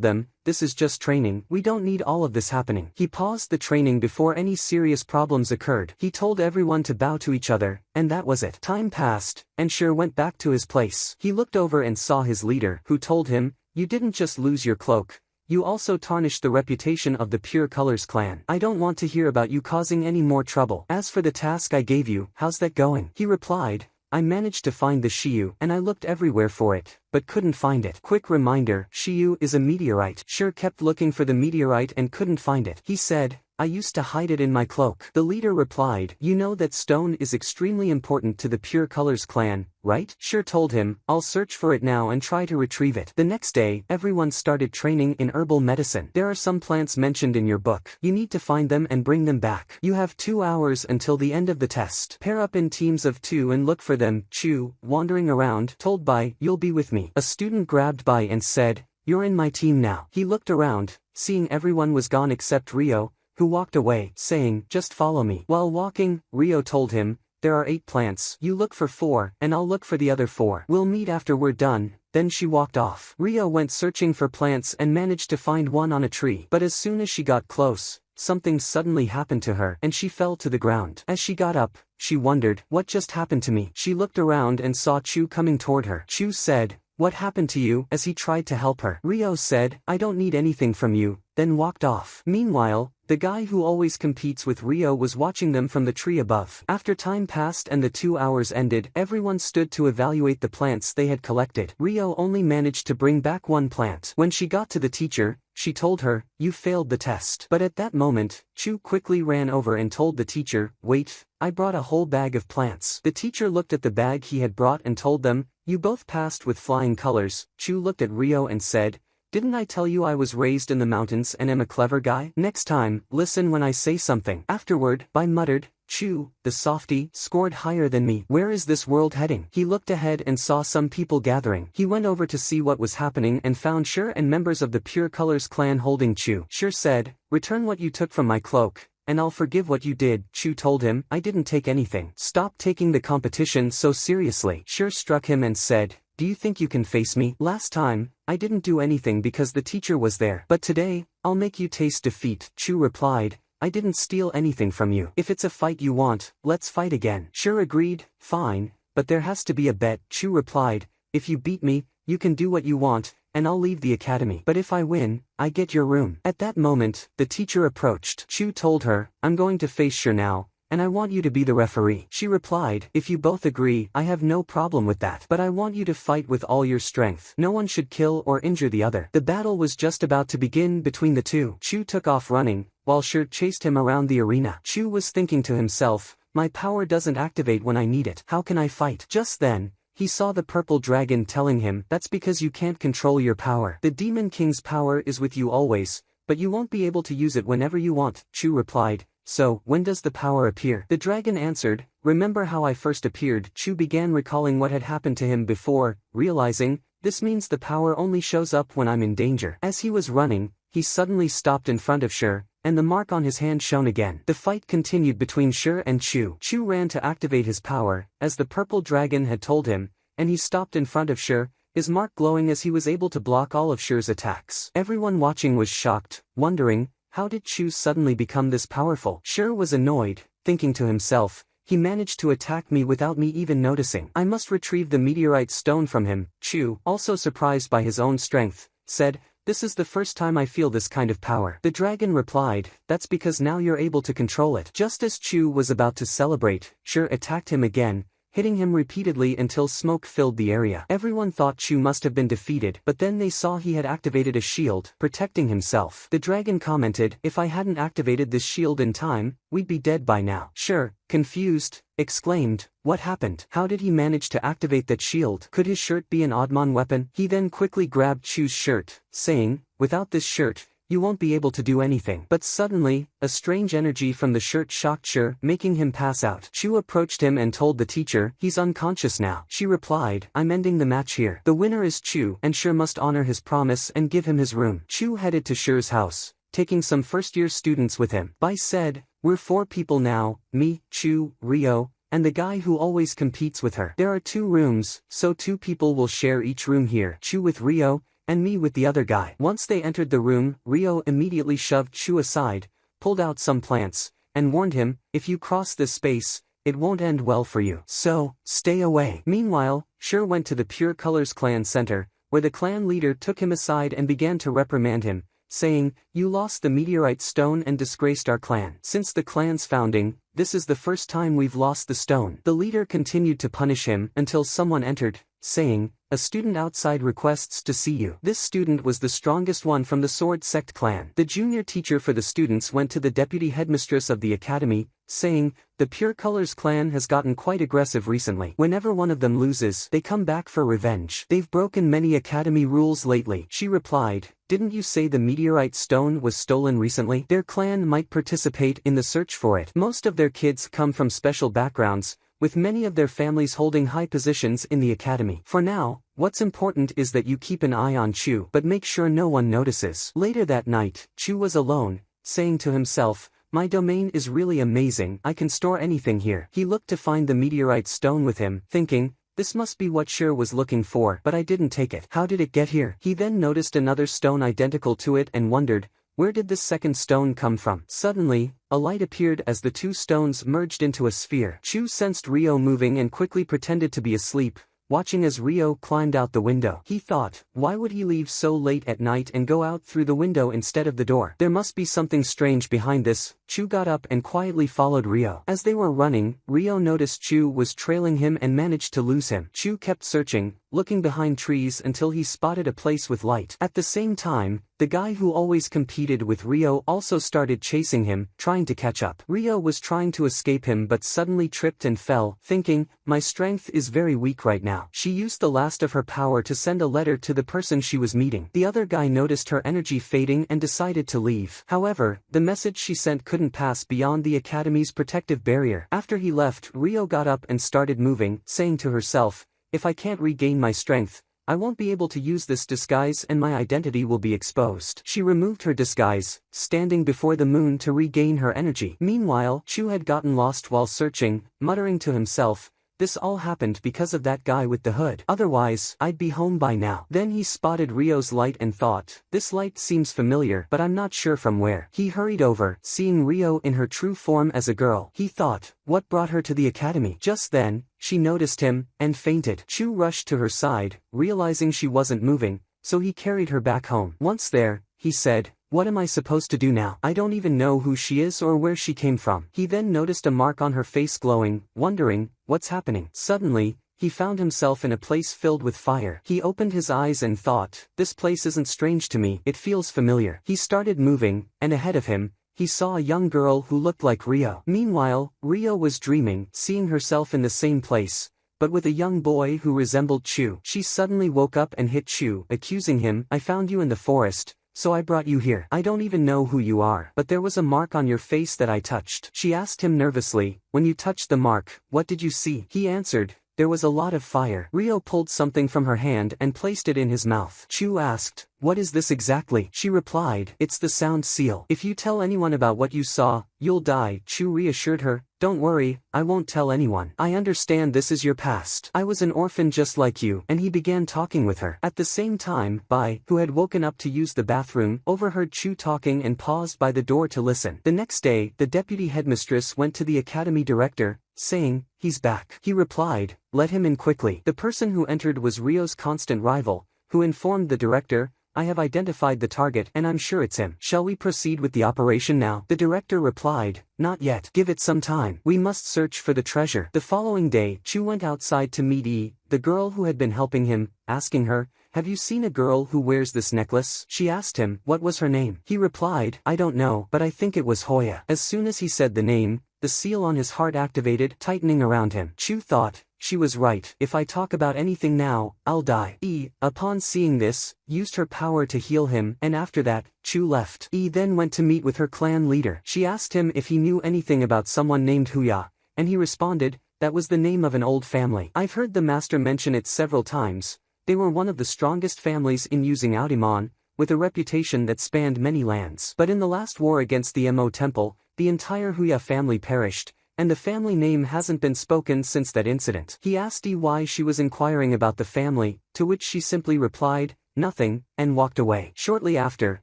Speaker 1: them, this is just training. We don't need all of this happening. He paused the training before any serious problems occurred. He told everyone to bow to each other, and that was it. Time passed, and Shi went back to his place. He looked over and saw his leader, who told him, you didn't just lose your cloak. You also tarnished the reputation of the Pure Colors clan. I don't want to hear about you causing any more trouble. As for the task I gave you, how's that going? He replied, I managed to find the Shiyu, and I looked everywhere for it, but couldn't find it. Quick reminder, Shiyu is a meteorite. Shi kept looking for the meteorite and couldn't find it. He said, I used to hide it in my cloak. The leader replied, you know that stone is extremely important to the Pure Colors clan, right? Shi told him, I'll search for it now and try to retrieve it. The next day, everyone started training in herbal medicine. There are some plants mentioned in your book. You need to find them and bring them back. You have 2 hours until the end of the test. Pair up in teams of 2 and look for them. Chu, wandering around, told Bai, you'll be with me. A student grabbed Bai and said, you're in my team now. He looked around, seeing everyone was gone except Rio, who walked away, saying, just follow me. While walking, Rio told him, there are 8 plants. You look for 4, and I'll look for the other 4. We'll meet after we're done. Then she walked off. Rio went searching for plants and managed to find one on a tree. But as soon as she got close, something suddenly happened to her, and she fell to the ground. As she got up, she wondered, what just happened to me? She looked around and saw Chu coming toward her. Chu said, what happened to you? As he tried to help her. Rio said, I don't need anything from you, then walked off. Meanwhile, the guy who always competes with Rio was watching them from the tree above. After time passed and the 2 hours ended, everyone stood to evaluate the plants they had collected. Rio only managed to bring back 1 plant. When she got to the teacher, she told her, you failed the test. But at that moment, Chu quickly ran over and told the teacher, wait, I brought a whole bag of plants. The teacher looked at the bag he had brought and told them, you both passed with flying colors. Chu looked at Rio and said, didn't I tell you I was raised in the mountains and am a clever guy? Next time, listen when I say something. Afterward, Bai muttered, Chu, the softy, scored higher than me. Where is this world heading? He looked ahead and saw some people gathering. He went over to see what was happening and found Shi and members of the Pure Colors clan holding Chu. Shi said, return what you took from my cloak, and I'll forgive what you did. Chu told him, I didn't take anything. Stop taking the competition so seriously. Shi struck him and said, do you think you can face me? Last time, I didn't do anything because the teacher was there. But today, I'll make you taste defeat. Chu replied, I didn't steal anything from you. If it's a fight you want, let's fight again. Shi agreed, fine, but there has to be a bet. Chu replied, if you beat me, you can do what you want, and I'll leave the academy. But if I win, I get your room. At that moment, the teacher approached. Chu told her, I'm going to face Shi now, and I want you to be the referee. She replied, if you both agree, I have no problem with that. But I want you to fight with all your strength. No one should kill or injure the other. The battle was just about to begin between the two. Chu took off running, while Shi chased him around the arena. Chu was thinking to himself, my power doesn't activate when I need it. How can I fight? Just then, he saw the purple dragon telling him, that's because you can't control your power. The Demon King's power is with you always, but you won't be able to use it whenever you want. Chu replied, so, when does the power appear? The dragon answered, remember how I first appeared? Chu began recalling what had happened to him before, realizing, this means the power only shows up when I'm in danger. As he was running, he suddenly stopped in front of Shi, and the mark on his hand shone again. The fight continued between Shi and Chu. Chu ran to activate his power, as the purple dragon had told him, and he stopped in front of Shi, his mark glowing as he was able to block all of Shi's attacks. Everyone watching was shocked, wondering, how did Chu suddenly become this powerful? Shi was annoyed, thinking to himself, he managed to attack me without me even noticing. I must retrieve the meteorite stone from him. Chu, also surprised by his own strength, said, this is the first time I feel this kind of power. The dragon replied, that's because now you're able to control it. Just as Chu was about to celebrate, Shi attacked him again, hitting him repeatedly until smoke filled the area. Everyone thought Chu must have been defeated, but then they saw he had activated a shield, protecting himself. The dragon commented, "If I hadn't activated this shield in time, we'd be dead by now." Sure, confused, exclaimed, "What happened? How did he manage to activate that shield? Could his shirt be an Oddmon weapon?" He then quickly grabbed Chu's shirt, saying, "Without this shirt, you won't be able to do anything." But suddenly, a strange energy from the shirt shocked Chu, making him pass out. Chu approached him and told the teacher, "He's unconscious now." She replied, "I'm ending the match here. The winner is Chu, and Chu must honor his promise and give him his room." Chu headed to Chu's house, taking some first-year students with him. Bai said, "We're 4 people now, me, Chu, Rio, and the guy who always competes with her. There are 2 rooms, so 2 people will share each room here. Chu with Rio, and me with the other guy." Once they entered the room, Rio immediately shoved Chu aside, pulled out some plants, and warned him, "If you cross this space, it won't end well for you. So, stay away." Meanwhile, Chu went to the Pure Colors clan center, where the clan leader took him aside and began to reprimand him, saying, "You lost the meteorite stone and disgraced our clan. Since the clan's founding, this is the first time we've lost the stone." The leader continued to punish him until someone entered, saying, "A student outside requests to see you." This student was the strongest one from the Sword Sect clan. The junior teacher for the students went to the deputy headmistress of the academy, saying, "The Pure Colors clan has gotten quite aggressive recently. Whenever one of them loses, they come back for revenge. They've broken many academy rules lately." She replied, "Didn't you say the meteorite stone was stolen recently? Their clan might participate in the search for it. Most of their kids come from special backgrounds, with many of their families holding high positions in the academy. For now, what's important is that you keep an eye on Chu, but make sure no one notices." Later that night, Chu was alone, saying to himself, "My domain is really amazing. I can store anything here." He looked to find the meteorite stone with him, thinking, "This must be what Chu was looking for, but I didn't take it. How did it get here?" He then noticed another stone identical to it and wondered, where did this second stone come from? Suddenly, a light appeared as the 2 stones merged into a sphere. Chu sensed Rio moving and quickly pretended to be asleep, watching as Rio climbed out the window. He thought, why would he leave so late at night and go out through the window instead of the door? There must be something strange behind this. Chu got up and quietly followed Rio. As they were running, Rio noticed Chu was trailing him and managed to lose him. Chu kept searching, looking behind trees until he spotted a place with light. At the same time, the guy who always competed with Rio also started chasing him, trying to catch up. Rio was trying to escape him but suddenly tripped and fell, thinking, "My strength is very weak right now." She used the last of her power to send a letter to the person she was meeting. The other guy noticed her energy fading and decided to leave. However, the message she sent couldn't pass beyond the academy's protective barrier. After he left, Rio got up and started moving, saying to herself, "If I can't regain my strength, I won't be able to use this disguise and my identity will be exposed." She removed her disguise, standing before the moon to regain her energy. Meanwhile, Chu had gotten lost while searching, muttering to himself, "This all happened because of that guy with the hood. Otherwise, I'd be home by now." Then he spotted Rio's light and thought, "This light seems familiar, but I'm not sure from where." He hurried over, seeing Rio in her true form as a girl. He thought, what brought her to the academy? Just then, she noticed him, and fainted. Chu rushed to her side, realizing she wasn't moving, so he carried her back home. Once there, he said, "What am I supposed to do now? I don't even know who she is or where she came from." He then noticed a mark on her face glowing, wondering, what's happening? Suddenly, he found himself in a place filled with fire. He opened his eyes and thought, this place isn't strange to me, it feels familiar. He started moving, and ahead of him, he saw a young girl who looked like Rio. Meanwhile, Rio was dreaming, seeing herself in the same place, but with a young boy who resembled Chu. She suddenly woke up and hit Chu, accusing him, "I found you in the forest, so I brought you here. I don't even know who you are, but there was a mark on your face that I touched." She asked him nervously, "When you touched the mark, what did you see?" He answered, "There was a lot of fire." Rio pulled something from her hand and placed it in his mouth. Chu asked, "What is this exactly?" She replied, "It's the sound seal. If you tell anyone about what you saw, you'll die." Chu reassured her, "Don't worry, I won't tell anyone. I understand this is your past. I was an orphan just like you." And he began talking with her. At the same time, Bai, who had woken up to use the bathroom, overheard Chu talking and paused by the door to listen. The next day, the deputy headmistress went to the academy director, saying, "He's back." He replied, "Let him in quickly." The person who entered was Rio's constant rival, who informed the director, I have identified the target and I'm sure it's him. Shall we proceed with the operation now? The director replied, not yet. Give it some time. We must search for the treasure. The following day, Chu went outside to meet Yi, the girl who had been helping him, asking her, have you seen a girl who wears this necklace? She asked him, what was her name? He replied, I don't know, but I think it was Hoya. As soon as he said the name, the seal on his heart activated, tightening around him. Chu thought, she was right. If I talk about anything now, I'll die. Yi, upon seeing this, used her power to heal him, and after that, Chu left. Yi then went to meet with her clan leader. She asked him if he knew anything about someone named Huya, and he responded, that was the name of an old family. I've heard the master mention it several times. They were one of the strongest families in using Audimon, with a reputation that spanned many lands. But in the last war against the Mo temple, the entire Huya family perished, and the family name hasn't been spoken since that incident. He asked Yi why she was inquiring about the family, to which she simply replied, nothing, and walked away. Shortly after,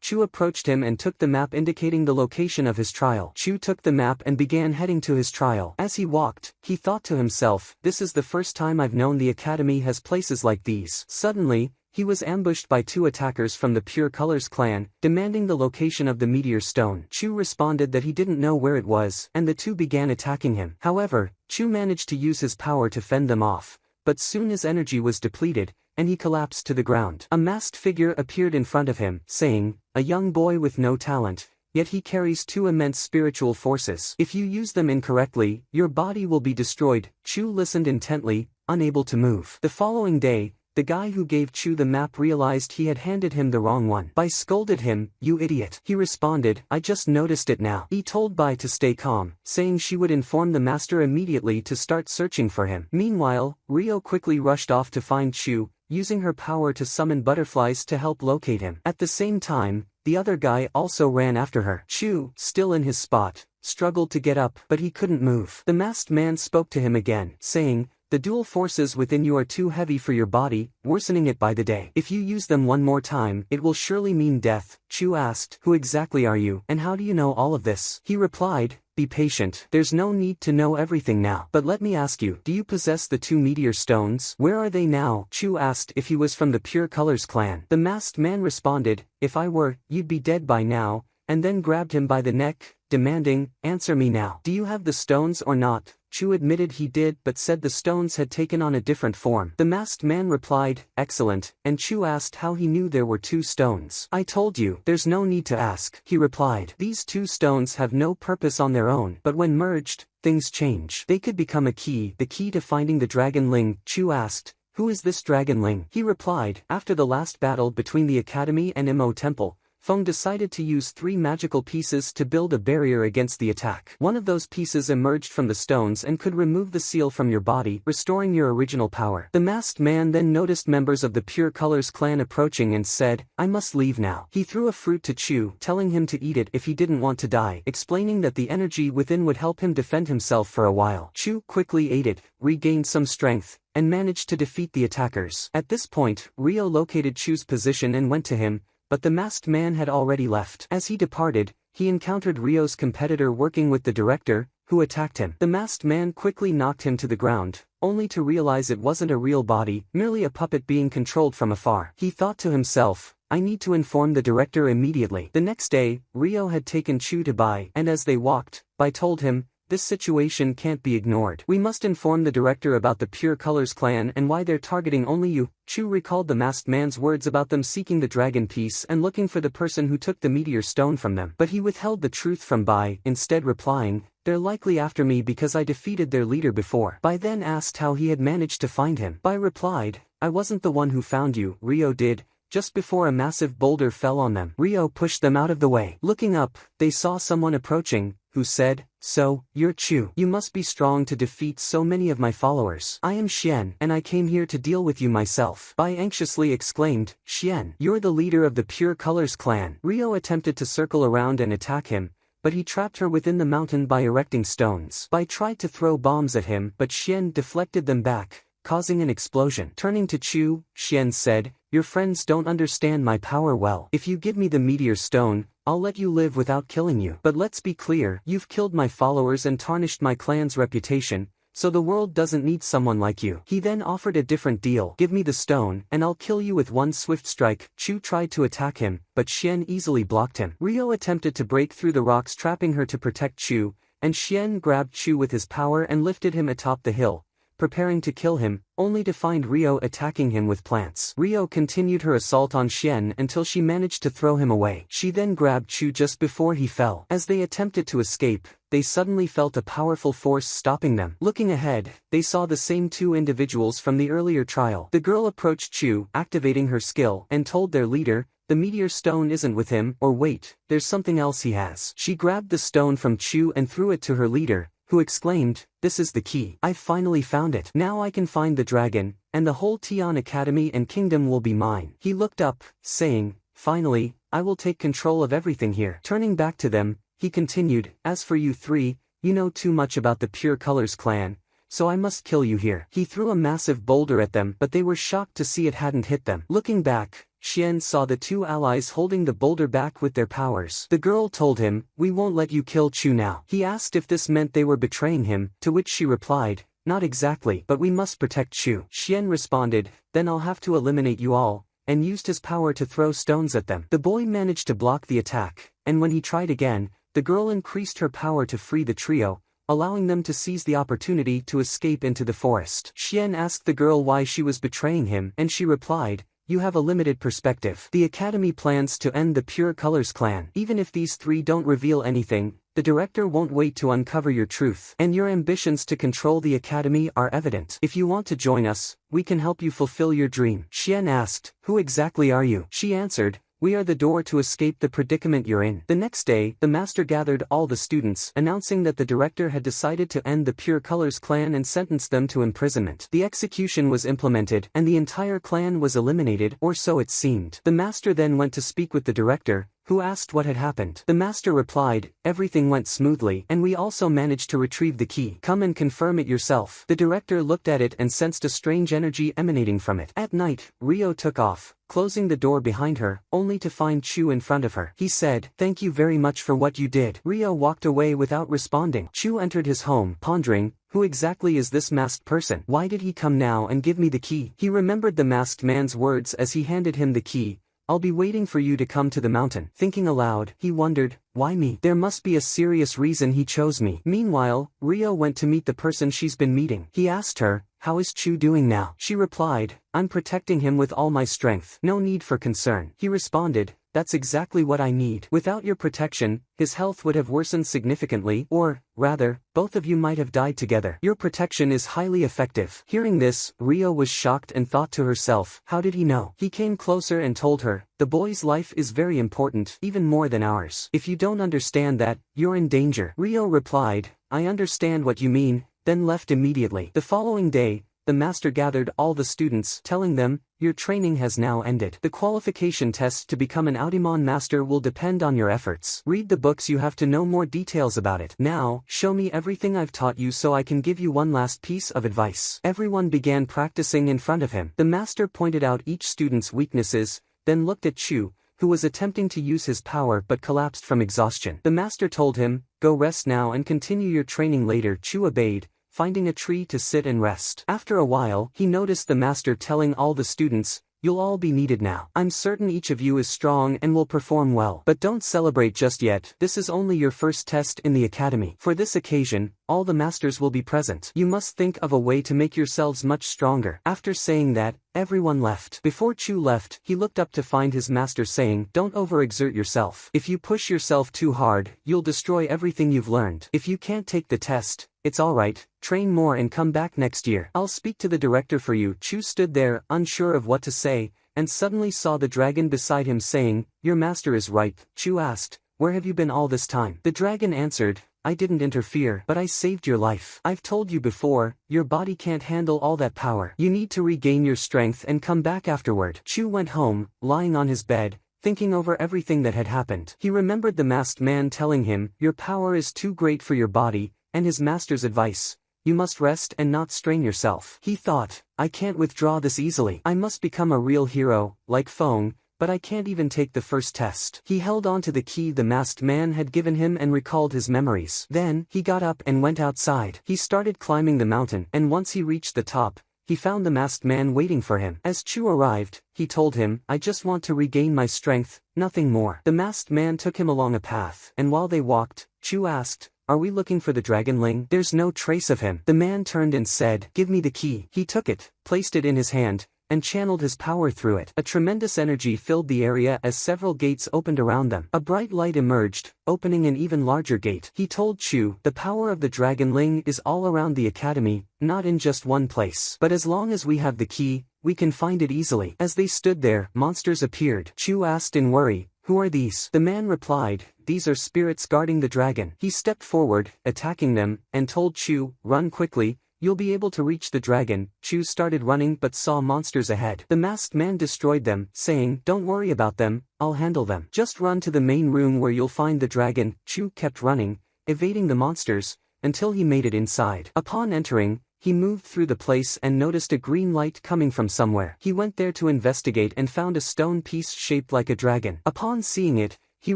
Speaker 1: Chu approached him and took the map indicating the location of his trial. Chu took the map and began heading to his trial. As he walked, he thought to himself, this is the first time I've known the academy has places like these. Suddenly, he was ambushed by two attackers from the Pure Colors clan, demanding the location of the meteor stone. Chu responded that he didn't know where it was, and the two began attacking him. However, Chu managed to use his power to fend them off, but soon his energy was depleted, and he collapsed to the ground. A masked figure appeared in front of him, saying, a young boy with no talent, yet he carries two immense spiritual forces. If you use them incorrectly, your body will be destroyed. Chu listened intently, unable to move. The following day, the guy who gave Chu the map realized he had handed him the wrong one. Bai scolded him, you idiot. He responded, I just noticed it now. He told Bai to stay calm, saying she would inform the master immediately to start searching for him. Meanwhile, Rio quickly rushed off to find Chu, using her power to summon butterflies to help locate him. At the same time, the other guy also ran after her. Chu, still in his spot, struggled to get up, but he couldn't move. The masked man spoke to him again, saying, the dual forces within you are too heavy for your body, worsening it by the day. If you use them one more time, it will surely mean death. Chu asked, who exactly are you, and how do you know all of this? He replied, be patient. There's no need to know everything now. But let me ask you, do you possess the two meteor stones? Where are they now? Chu asked if he was from the Pure Colors clan. The masked man responded, if I were, you'd be dead by now, and then grabbed him by the neck, demanding, answer me now. Do you have the stones or not? Chu admitted he did but said the stones had taken on a different form. The masked man replied, excellent, and Chu asked how he knew there were two stones. I told you, there's no need to ask. He replied, these two stones have no purpose on their own, but when merged, things change. They could become a key, the key to finding the Dragon Ling. Chu asked, who is this Dragon Ling? He replied, after the last battle between the Academy and Mo Temple, Feng decided to use 3 magical pieces to build a barrier against the attack. One of those pieces emerged from the stones and could remove the seal from your body, restoring your original power. The masked man then noticed members of the Pure Colors clan approaching and said, I must leave now. He threw a fruit to Chu, telling him to eat it if he didn't want to die, explaining that the energy within would help him defend himself for a while. Chu quickly ate it, regained some strength, and managed to defeat the attackers. At this point, Rio located Chu's position and went to him, but the masked man had already left. As he departed, he encountered Rio's competitor working with the director, who attacked him. The masked man quickly knocked him to the ground, only to realize it wasn't a real body, merely a puppet being controlled from afar. He thought to himself, I need to inform the director immediately. The next day, Rio had taken Chu to Bai, and as they walked, Bai told him, this situation can't be ignored. We must inform the director about the Pure Colors clan and why they're targeting only you. Chu recalled the masked man's words about them seeking the dragon piece and looking for the person who took the meteor stone from them. But he withheld the truth from Bai, instead replying, they're likely after me because I defeated their leader before. Bai then asked how he had managed to find him. Bai replied, I wasn't the one who found you, Rio did. Just before a massive boulder fell on them, Rio pushed them out of the way. Looking up, they saw someone approaching, who said, so, you're Chu. You must be strong to defeat so many of my followers. I am Xian, and I came here to deal with you myself. Bai anxiously exclaimed, Xian, you're the leader of the Pure Colors clan. Rio attempted to circle around and attack him, but he trapped her within the mountain by erecting stones. Bai tried to throw bombs at him, but Xian deflected them back, causing an explosion. Turning to Chu, Xian said, your friends don't understand my power well. If you give me the meteor stone, I'll let you live without killing you. But let's be clear, you've killed my followers and tarnished my clan's reputation, so the world doesn't need someone like you. He then offered a different deal. Give me the stone, and I'll kill you with one swift strike. Chu tried to attack him, but Xian easily blocked him. Rio attempted to break through the rocks, trapping her to protect Chu, and Xian grabbed Chu with his power and lifted him atop the hill, preparing to kill him, only to find Rio attacking him with plants. Rio continued her assault on Xian until she managed to throw him away. She then grabbed Chu just before he fell. As they attempted to escape, they suddenly felt a powerful force stopping them. Looking ahead, they saw the same two individuals from the earlier trial. The girl approached Chu, activating her skill, and told their leader, "The meteor stone isn't with him, or wait, there's something else he has." She grabbed the stone from Chu and threw it to her leader, who exclaimed, "This is the key. I've finally found it. Now I can find the dragon, and the whole Tian Academy and kingdom will be mine." He looked up, saying, "Finally, I will take control of everything here." Turning back to them, he continued, "As for you three, you know too much about the Pure Colors clan, so I must kill you here." He threw a massive boulder at them, but they were shocked to see it hadn't hit them. Looking back, Xian saw the two allies holding the boulder back with their powers. The girl told him, "We won't let you kill Chu now." He asked if this meant they were betraying him, to which she replied, "Not exactly, but we must protect Chu." Xian responded, "Then I'll have to eliminate you all," and used his power to throw stones at them. The boy managed to block the attack, and when he tried again, the girl increased her power to free the trio, allowing them to seize the opportunity to escape into the forest. Xian asked the girl why she was betraying him, and she replied, "You have a limited perspective. The Academy plans to end the Pure Colors clan. Even if these three don't reveal anything, the director won't wait to uncover your truth. And your ambitions to control the Academy are evident. If you want to join us, we can help you fulfill your dream." Xian asked, "Who exactly are you?" She answered, "We are the door to escape the predicament you're in." The next day, the master gathered all the students, announcing that the director had decided to end the Pure Colors clan and sentenced them to imprisonment. The execution was implemented, and the entire clan was eliminated, or so it seemed. The master then went to speak with the director, who asked what had happened. The master replied, "Everything went smoothly, and we also managed to retrieve the key. Come and confirm it yourself." The director looked at it and sensed a strange energy emanating from it. At night, Rio took off, closing the door behind her, only to find Chu in front of her. He said, "Thank you very much for what you did." Rio walked away without responding. Chu entered his home, pondering, "Who exactly is this masked person? Why did he come now and give me the key?" He remembered the masked man's words as he handed him the key, "I'll be waiting for you to come to the mountain." Thinking aloud, he wondered, why me? There must be a serious reason he chose me. Meanwhile, Rio went to meet the person she's been meeting. He asked her, "How is Chu doing now?" She replied, "I'm protecting him with all my strength. No need for concern." He responded, "That's exactly what I need. Without your protection, his health would have worsened significantly, or, rather, both of you might have died together. Your protection is highly effective." Hearing this, Rio was shocked and thought to herself, how did he know? He came closer and told her, "The boy's life is very important, even more than ours. If you don't understand that, you're in danger." Rio replied, "I understand what you mean," then left immediately. The following day, the master gathered all the students, telling them, "Your training has now ended. The qualification test to become an Audimon master will depend on your efforts. Read the books you have to know more details about it. Now, show me everything I've taught you so I can give you one last piece of advice." Everyone began practicing in front of him. The master pointed out each student's weaknesses, then looked at Chu, who was attempting to use his power but collapsed from exhaustion. The master told him, "Go rest now and continue your training later." Chu obeyed, finding a tree to sit and rest. After a while, he noticed the master telling all the students, "You'll all be needed now. I'm certain each of you is strong and will perform well. But don't celebrate just yet. This is only your first test in the academy. For this occasion, all the masters will be present. You must think of a way to make yourselves much stronger." After saying that, everyone left. Before Chu left, he looked up to find his master saying, "Don't overexert yourself. If you push yourself too hard, you'll destroy everything you've learned. If you can't take the test, it's alright, train more and come back next year. I'll speak to the director for you." Chu stood there, unsure of what to say, and suddenly saw the dragon beside him saying, "Your master is right." Chu asked, "Where have you been all this time?" The dragon answered, "I didn't interfere, but I saved your life. I've told you before, your body can't handle all that power. You need to regain your strength and come back afterward." Chu went home, lying on his bed, thinking over everything that had happened. He remembered the masked man telling him, "Your power is too great for your body," and his master's advice, "You must rest and not strain yourself." He thought, "I can't withdraw this easily. I must become a real hero, like Feng, but I can't even take the first test. He held on to the key the masked man had given him and recalled his memories. Then, he got up and went outside. He started climbing the mountain, and once he reached the top, he found the masked man waiting for him. As Chu arrived, he told him, I just want to regain my strength, nothing more. The masked man took him along a path, and while they walked, Chu asked, are we looking for the dragonling? There's no trace of him. The man turned and said, give me the key. He took it, placed it in his hand, and channeled his power through it. A tremendous energy filled the area as several gates opened around them. A bright light emerged, opening an even larger gate. He told Chu, the power of the dragonling is all around the academy, not in just one place. But as long as we have the key, we can find it easily. As they stood there, monsters appeared. Chu asked in worry, who are these? The man replied, these are spirits guarding the dragon. He stepped forward, attacking them, and told Chu, run quickly, you'll be able to reach the dragon. Chu started running but saw monsters ahead. The masked man destroyed them, saying, don't worry about them, I'll handle them. Just run to the main room where you'll find the dragon. Chu kept running, evading the monsters, until he made it inside. Upon entering, he moved through the place and noticed a green light coming from somewhere. He went there to investigate and found a stone piece shaped like a dragon. Upon seeing it, he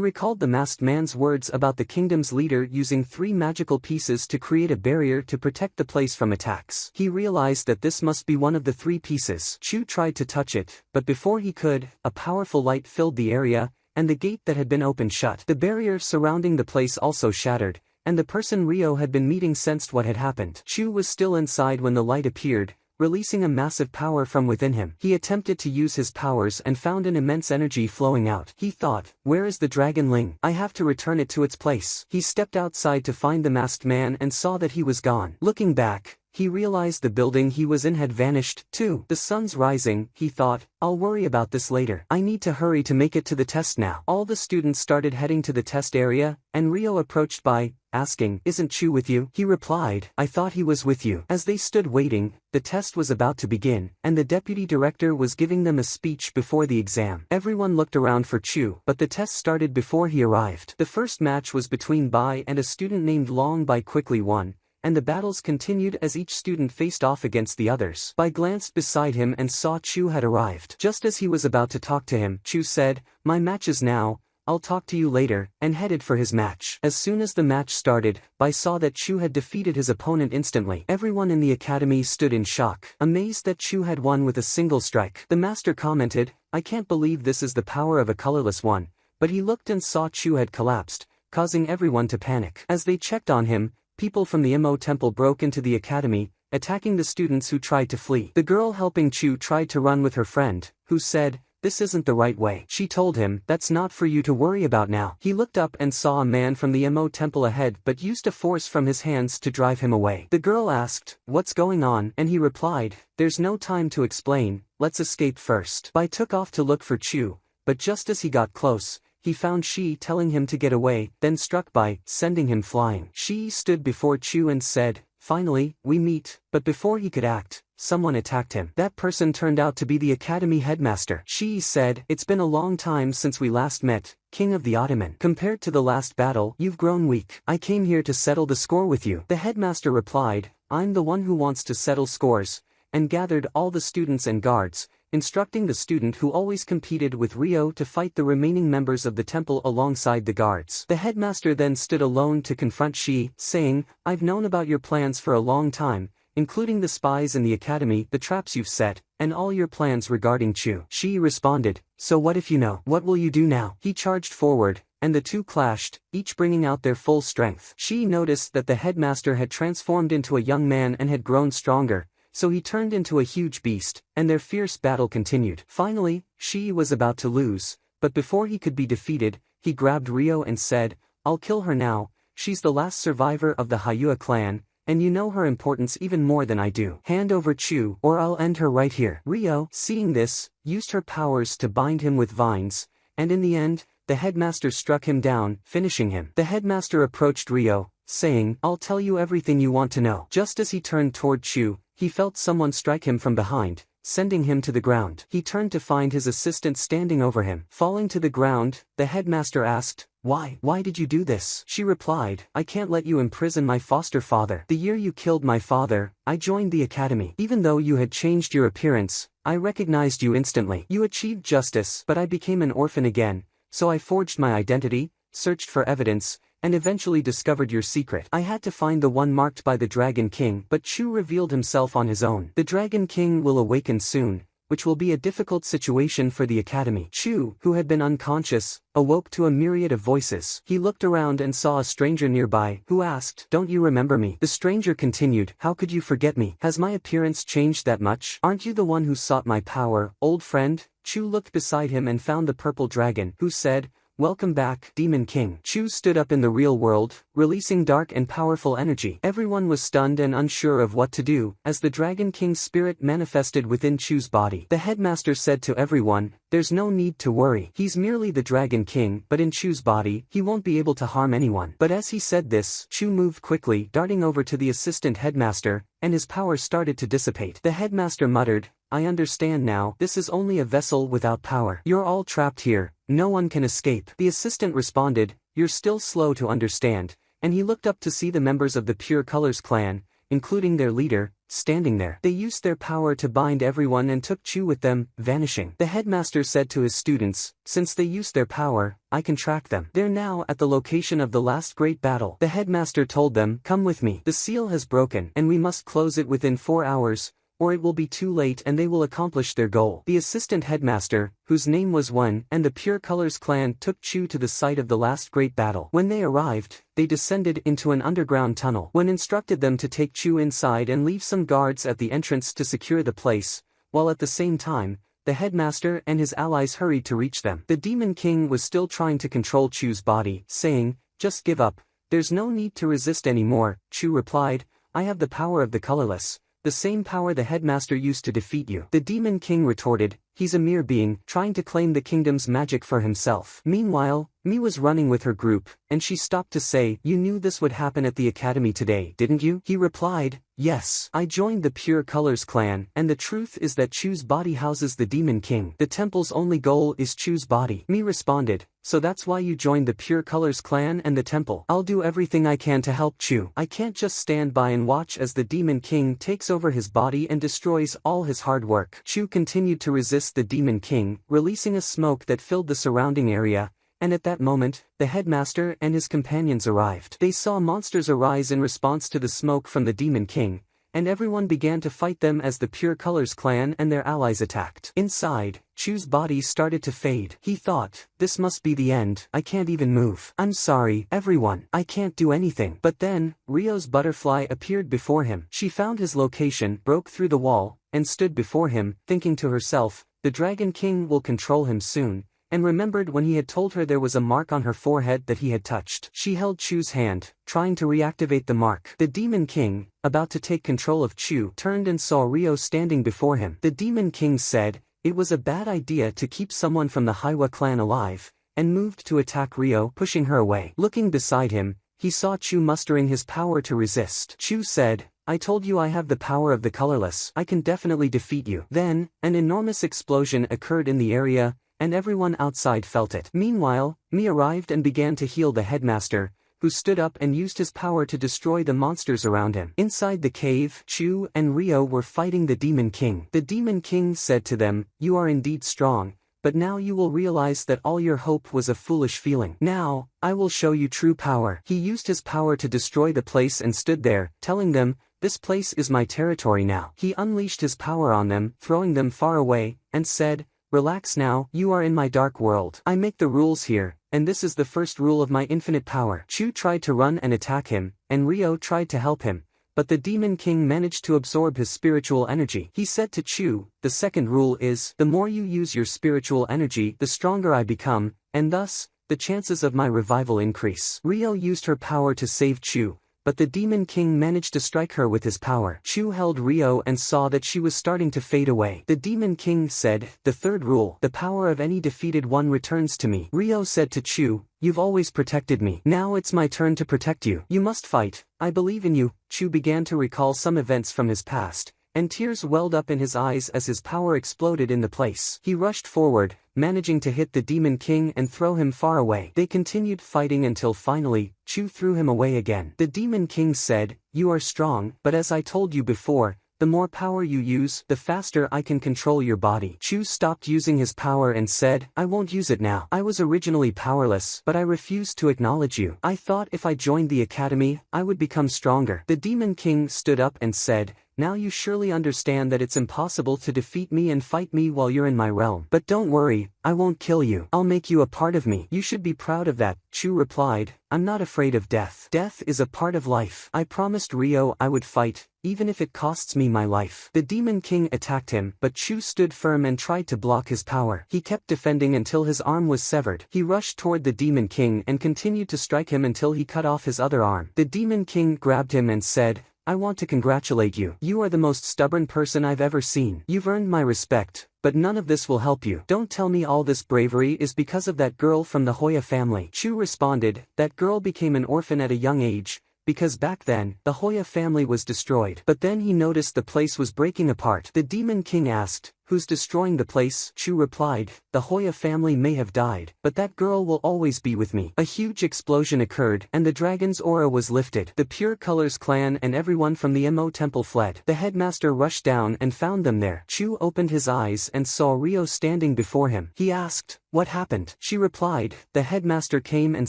Speaker 1: recalled the masked man's words about the kingdom's leader using 3 magical pieces to create a barrier to protect the place from attacks. He realized that this must be one of the 3 pieces. Chu tried to touch it, but before he could, a powerful light filled the area, and the gate that had been opened shut. The barrier surrounding the place also shattered, and the person Rio had been meeting sensed what had happened. Chu was still inside when the light appeared, releasing a massive power from within him. He attempted to use his powers and found an immense energy flowing out. He thought, where is the dragonling? I have to return it to its place. He stepped outside to find the masked man and saw that he was gone. Looking back, he realized the building he was in had vanished, too. The sun's rising, he thought, I'll worry about this later. I need to hurry to make it to the test now. All the students started heading to the test area, and Rio approached by, asking, isn't Chu with you? He replied, I thought he was with you. As they stood waiting, the test was about to begin, and the deputy director was giving them a speech before the exam. Everyone looked around for Chu, but the test started before he arrived. The first match was between Bai and a student named Long. Bai quickly won, and the battles continued as each student faced off against the others. Bai glanced beside him and saw Chu had arrived. Just as he was about to talk to him, Chu said, my match is now, I'll talk to you later, and headed for his match. As soon as the match started, Bai saw that Chu had defeated his opponent instantly. Everyone in the academy stood in shock, amazed that Chu had won with a single strike. The master commented, I can't believe this is the power of a colorless one, but he looked and saw Chu had collapsed, causing everyone to panic. As they checked on him, people from the Mo temple broke into the academy, attacking the students who tried to flee. The girl helping Chu tried to run with her friend, who said, this isn't the right way. She told him, that's not for you to worry about now. He looked up and saw a man from the Mo temple ahead but used a force from his hands to drive him away. The girl asked, what's going on? And he replied, there's no time to explain, let's escape first. Bai took off to look for Chu, but just as he got close, he found Shi telling him to get away, then struck Bai, sending him flying. Shi stood before Chu and said, finally, we meet, but before he could act, someone attacked him. That person turned out to be the academy headmaster. Shi said, it's been a long time since we last met, king of the Ottoman. Compared to the last battle, you've grown weak. I came here to settle the score with you. The headmaster replied, I'm the one who wants to settle scores, and gathered all the students and guards, instructing the student who always competed with Rio to fight the remaining members of the temple alongside the guards. The headmaster then stood alone to confront Shi, saying, I've known about your plans for a long time, including the spies in the academy, the traps you've set, and all your plans regarding Chu. Shi responded, so what if you know? What will you do now? He charged forward, and the two clashed, each bringing out their full strength. Shi noticed that the headmaster had transformed into a young man and had grown stronger, so he turned into a huge beast, and their fierce battle continued. Finally, Shi was about to lose, but before he could be defeated, he grabbed Rio and said, I'll kill her now, she's the last survivor of the Hyua clan, and you know her importance even more than I do. Hand over Chu, or I'll end her right here. Rio, seeing this, used her powers to bind him with vines, and in the end, the headmaster struck him down, finishing him. The headmaster approached Rio, saying, I'll tell you everything you want to know. Just as he turned toward Chu, he felt someone strike him from behind, sending him to the ground. He turned to find his assistant standing over him. Falling to the ground, the headmaster asked, Why did you do this? She replied, I can't let you imprison my foster father. The year you killed my father, I joined the academy. Even though you had changed your appearance, I recognized you instantly. You achieved justice, but I became an orphan again, so I forged my identity, searched for evidence, and eventually discovered your secret. I had to find the one marked by the Dragon King, but Chu revealed himself on his own. The Dragon King will awaken soon, which will be a difficult situation for the academy. Chu, who had been unconscious, awoke to a myriad of voices. He looked around and saw a stranger nearby, who asked, "Don't you remember me?" The stranger continued, "How could you forget me? Has my appearance changed that much? Aren't you the one who sought my power, old friend?" Chu looked beside him and found the purple dragon, who said, "Welcome back, Demon King." Chu stood up in the real world, releasing dark and powerful energy. Everyone was stunned and unsure of what to do, as the Dragon King's spirit manifested within Chu's body. The headmaster said to everyone, "There's no need to worry. He's merely the Dragon King, but in Chu's body, he won't be able to harm anyone." But as he said this, Chu moved quickly, darting over to the assistant headmaster, and his power started to dissipate. The headmaster muttered, "I understand now. This is only a vessel without power. You're all trapped here. No one can escape." The assistant responded, "You're still slow to understand," and he looked up to see the members of the Pure Colors clan, including their leader, standing there. They used their power to bind everyone and took Chu with them, vanishing. The headmaster said to his students, "Since they used their power, I can track them. They're now at the location of the last great battle." The headmaster told them, "Come with me. The seal has broken, and we must close it within 4 hours, or it will be too late and they will accomplish their goal." The assistant headmaster, whose name was Wen, and the Pure Colors clan took Chu to the site of the last great battle. When they arrived, they descended into an underground tunnel. Wen instructed them to take Chu inside and leave some guards at the entrance to secure the place, while at the same time, the headmaster and his allies hurried to reach them. The Demon King was still trying to control Chu's body, saying, "Just give up. There's no need to resist anymore." Chu replied, "I have the power of the colorless. The same power the headmaster used to defeat you." The Demon King retorted, "He's a mere being, trying to claim the kingdom's magic for himself." Meanwhile, Mi was running with her group, and she stopped to say, "You knew this would happen at the academy today, didn't you?" He replied, "Yes. I joined the Pure Colors clan, and the truth is that Chu's body houses the Demon King. The temple's only goal is Chu's body." Mi responded, "So that's why you joined the Pure Colors clan and the temple." "I'll do everything I can to help Chu. I can't just stand by and watch as the Demon King takes over his body and destroys all his hard work." Chu continued to resist the Demon King, releasing a smoke that filled the surrounding area, and at that moment, the headmaster and his companions arrived. They saw monsters arise in response to the smoke from the Demon King, and everyone began to fight them as the Pure Colors clan and their allies attacked. Inside, Chu's body started to fade. He thought, "This must be the end. I can't even move. I'm sorry, everyone. I can't do anything." But then, Rio's butterfly appeared before him. She found his location, broke through the wall, and stood before him, thinking to herself, "The Dragon King will control him soon," and remembered when he had told her there was a mark on her forehead that he had touched. She held Chu's hand, trying to reactivate the mark. The Demon King, about to take control of Chu, turned and saw Rio standing before him. The Demon King said, "It was a bad idea to keep someone from the Haiwa clan alive," and moved to attack Rio, pushing her away. Looking beside him, he saw Chu mustering his power to resist. Chu said, "I told you I have the power of the colorless. I can definitely defeat you." Then, an enormous explosion occurred in the area, and everyone outside felt it. Meanwhile, Mi arrived and began to heal the headmaster, who stood up and used his power to destroy the monsters around him. Inside the cave, Chu and Rio were fighting the Demon King. The Demon King said to them, "You are indeed strong, but now you will realize that all your hope was a foolish feeling. Now, I will show you true power." He used his power to destroy the place and stood there, telling them, "This place is my territory now." He unleashed his power on them, throwing them far away, and said, "Relax now, you are in my dark world. I make the rules here, and this is the first rule of my infinite power." Chu tried to run and attack him, and Rio tried to help him, but the Demon King managed to absorb his spiritual energy. He said to Chu, "The second rule is, the more you use your spiritual energy, the stronger I become, and thus, the chances of my revival increase." Rio used her power to save Chu, but the Demon King managed to strike her with his power. Chu held Rio and saw that she was starting to fade away. The Demon King said, "The third rule, the power of any defeated one returns to me." Rio said to Chu, "You've always protected me. Now it's my turn to protect you. You must fight. I believe in you." Chu began to recall some events from his past, and tears welled up in his eyes as his power exploded in the place. He rushed forward, managing to hit the Demon King and throw him far away. They continued fighting until finally, Chu threw him away again. The Demon King said, "You are strong, but as I told you before, the more power you use, the faster I can control your body. Chu stopped using his power and said, I won't use it now. I was originally powerless, but I refused to acknowledge you. I thought if I joined the academy, I would become stronger. The Demon King stood up and said, now you surely understand that it's impossible to defeat me and fight me while you're in my realm. But don't worry, I won't kill you. I'll make you a part of me. You should be proud of that. Chu replied, I'm not afraid of death. Death is a part of life. I promised Rio I would fight, even if it costs me my life. The Demon King attacked him, but Chu stood firm and tried to block his power. He kept defending until his arm was severed. He rushed toward the Demon King and continued to strike him until he cut off his other arm. The Demon King grabbed him and said, I want to congratulate you. You are the most stubborn person I've ever seen. You've earned my respect, but none of this will help you. Don't tell me all this bravery is because of that girl from the Hoya family. Chu responded, that girl became an orphan at a young age, because back then, the Hoya family was destroyed. But then he noticed the place was breaking apart. The Demon King asked, who's destroying the place? Chu replied, the Hoya family may have died, but that girl will always be with me. A huge explosion occurred, and the dragon's aura was lifted. The Pure Colors clan and everyone from the Mo temple fled. The headmaster rushed down and found them there. Chu opened his eyes and saw Rio standing before him. He asked, what happened? She replied, the headmaster came and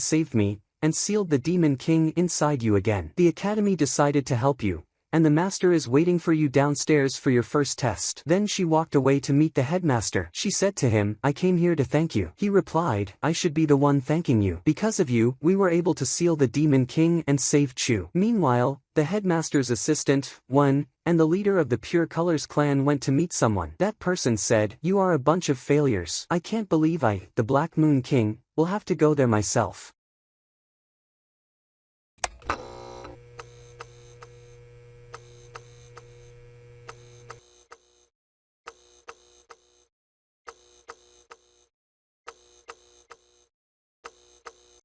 Speaker 1: saved me, and sealed the Demon King inside you again. The academy decided to help you, and the master is waiting for you downstairs for your first test. Then she walked away to meet the headmaster. She said to him, I came here to thank you. He replied, I should be the one thanking you. Because of you, we were able to seal the Demon King and save Chu. Meanwhile, the headmaster's assistant, One, and the leader of the Pure Colors clan went to meet someone. That person said, you are a bunch of failures. I can't believe I, the Black Moon King, will have to go there myself.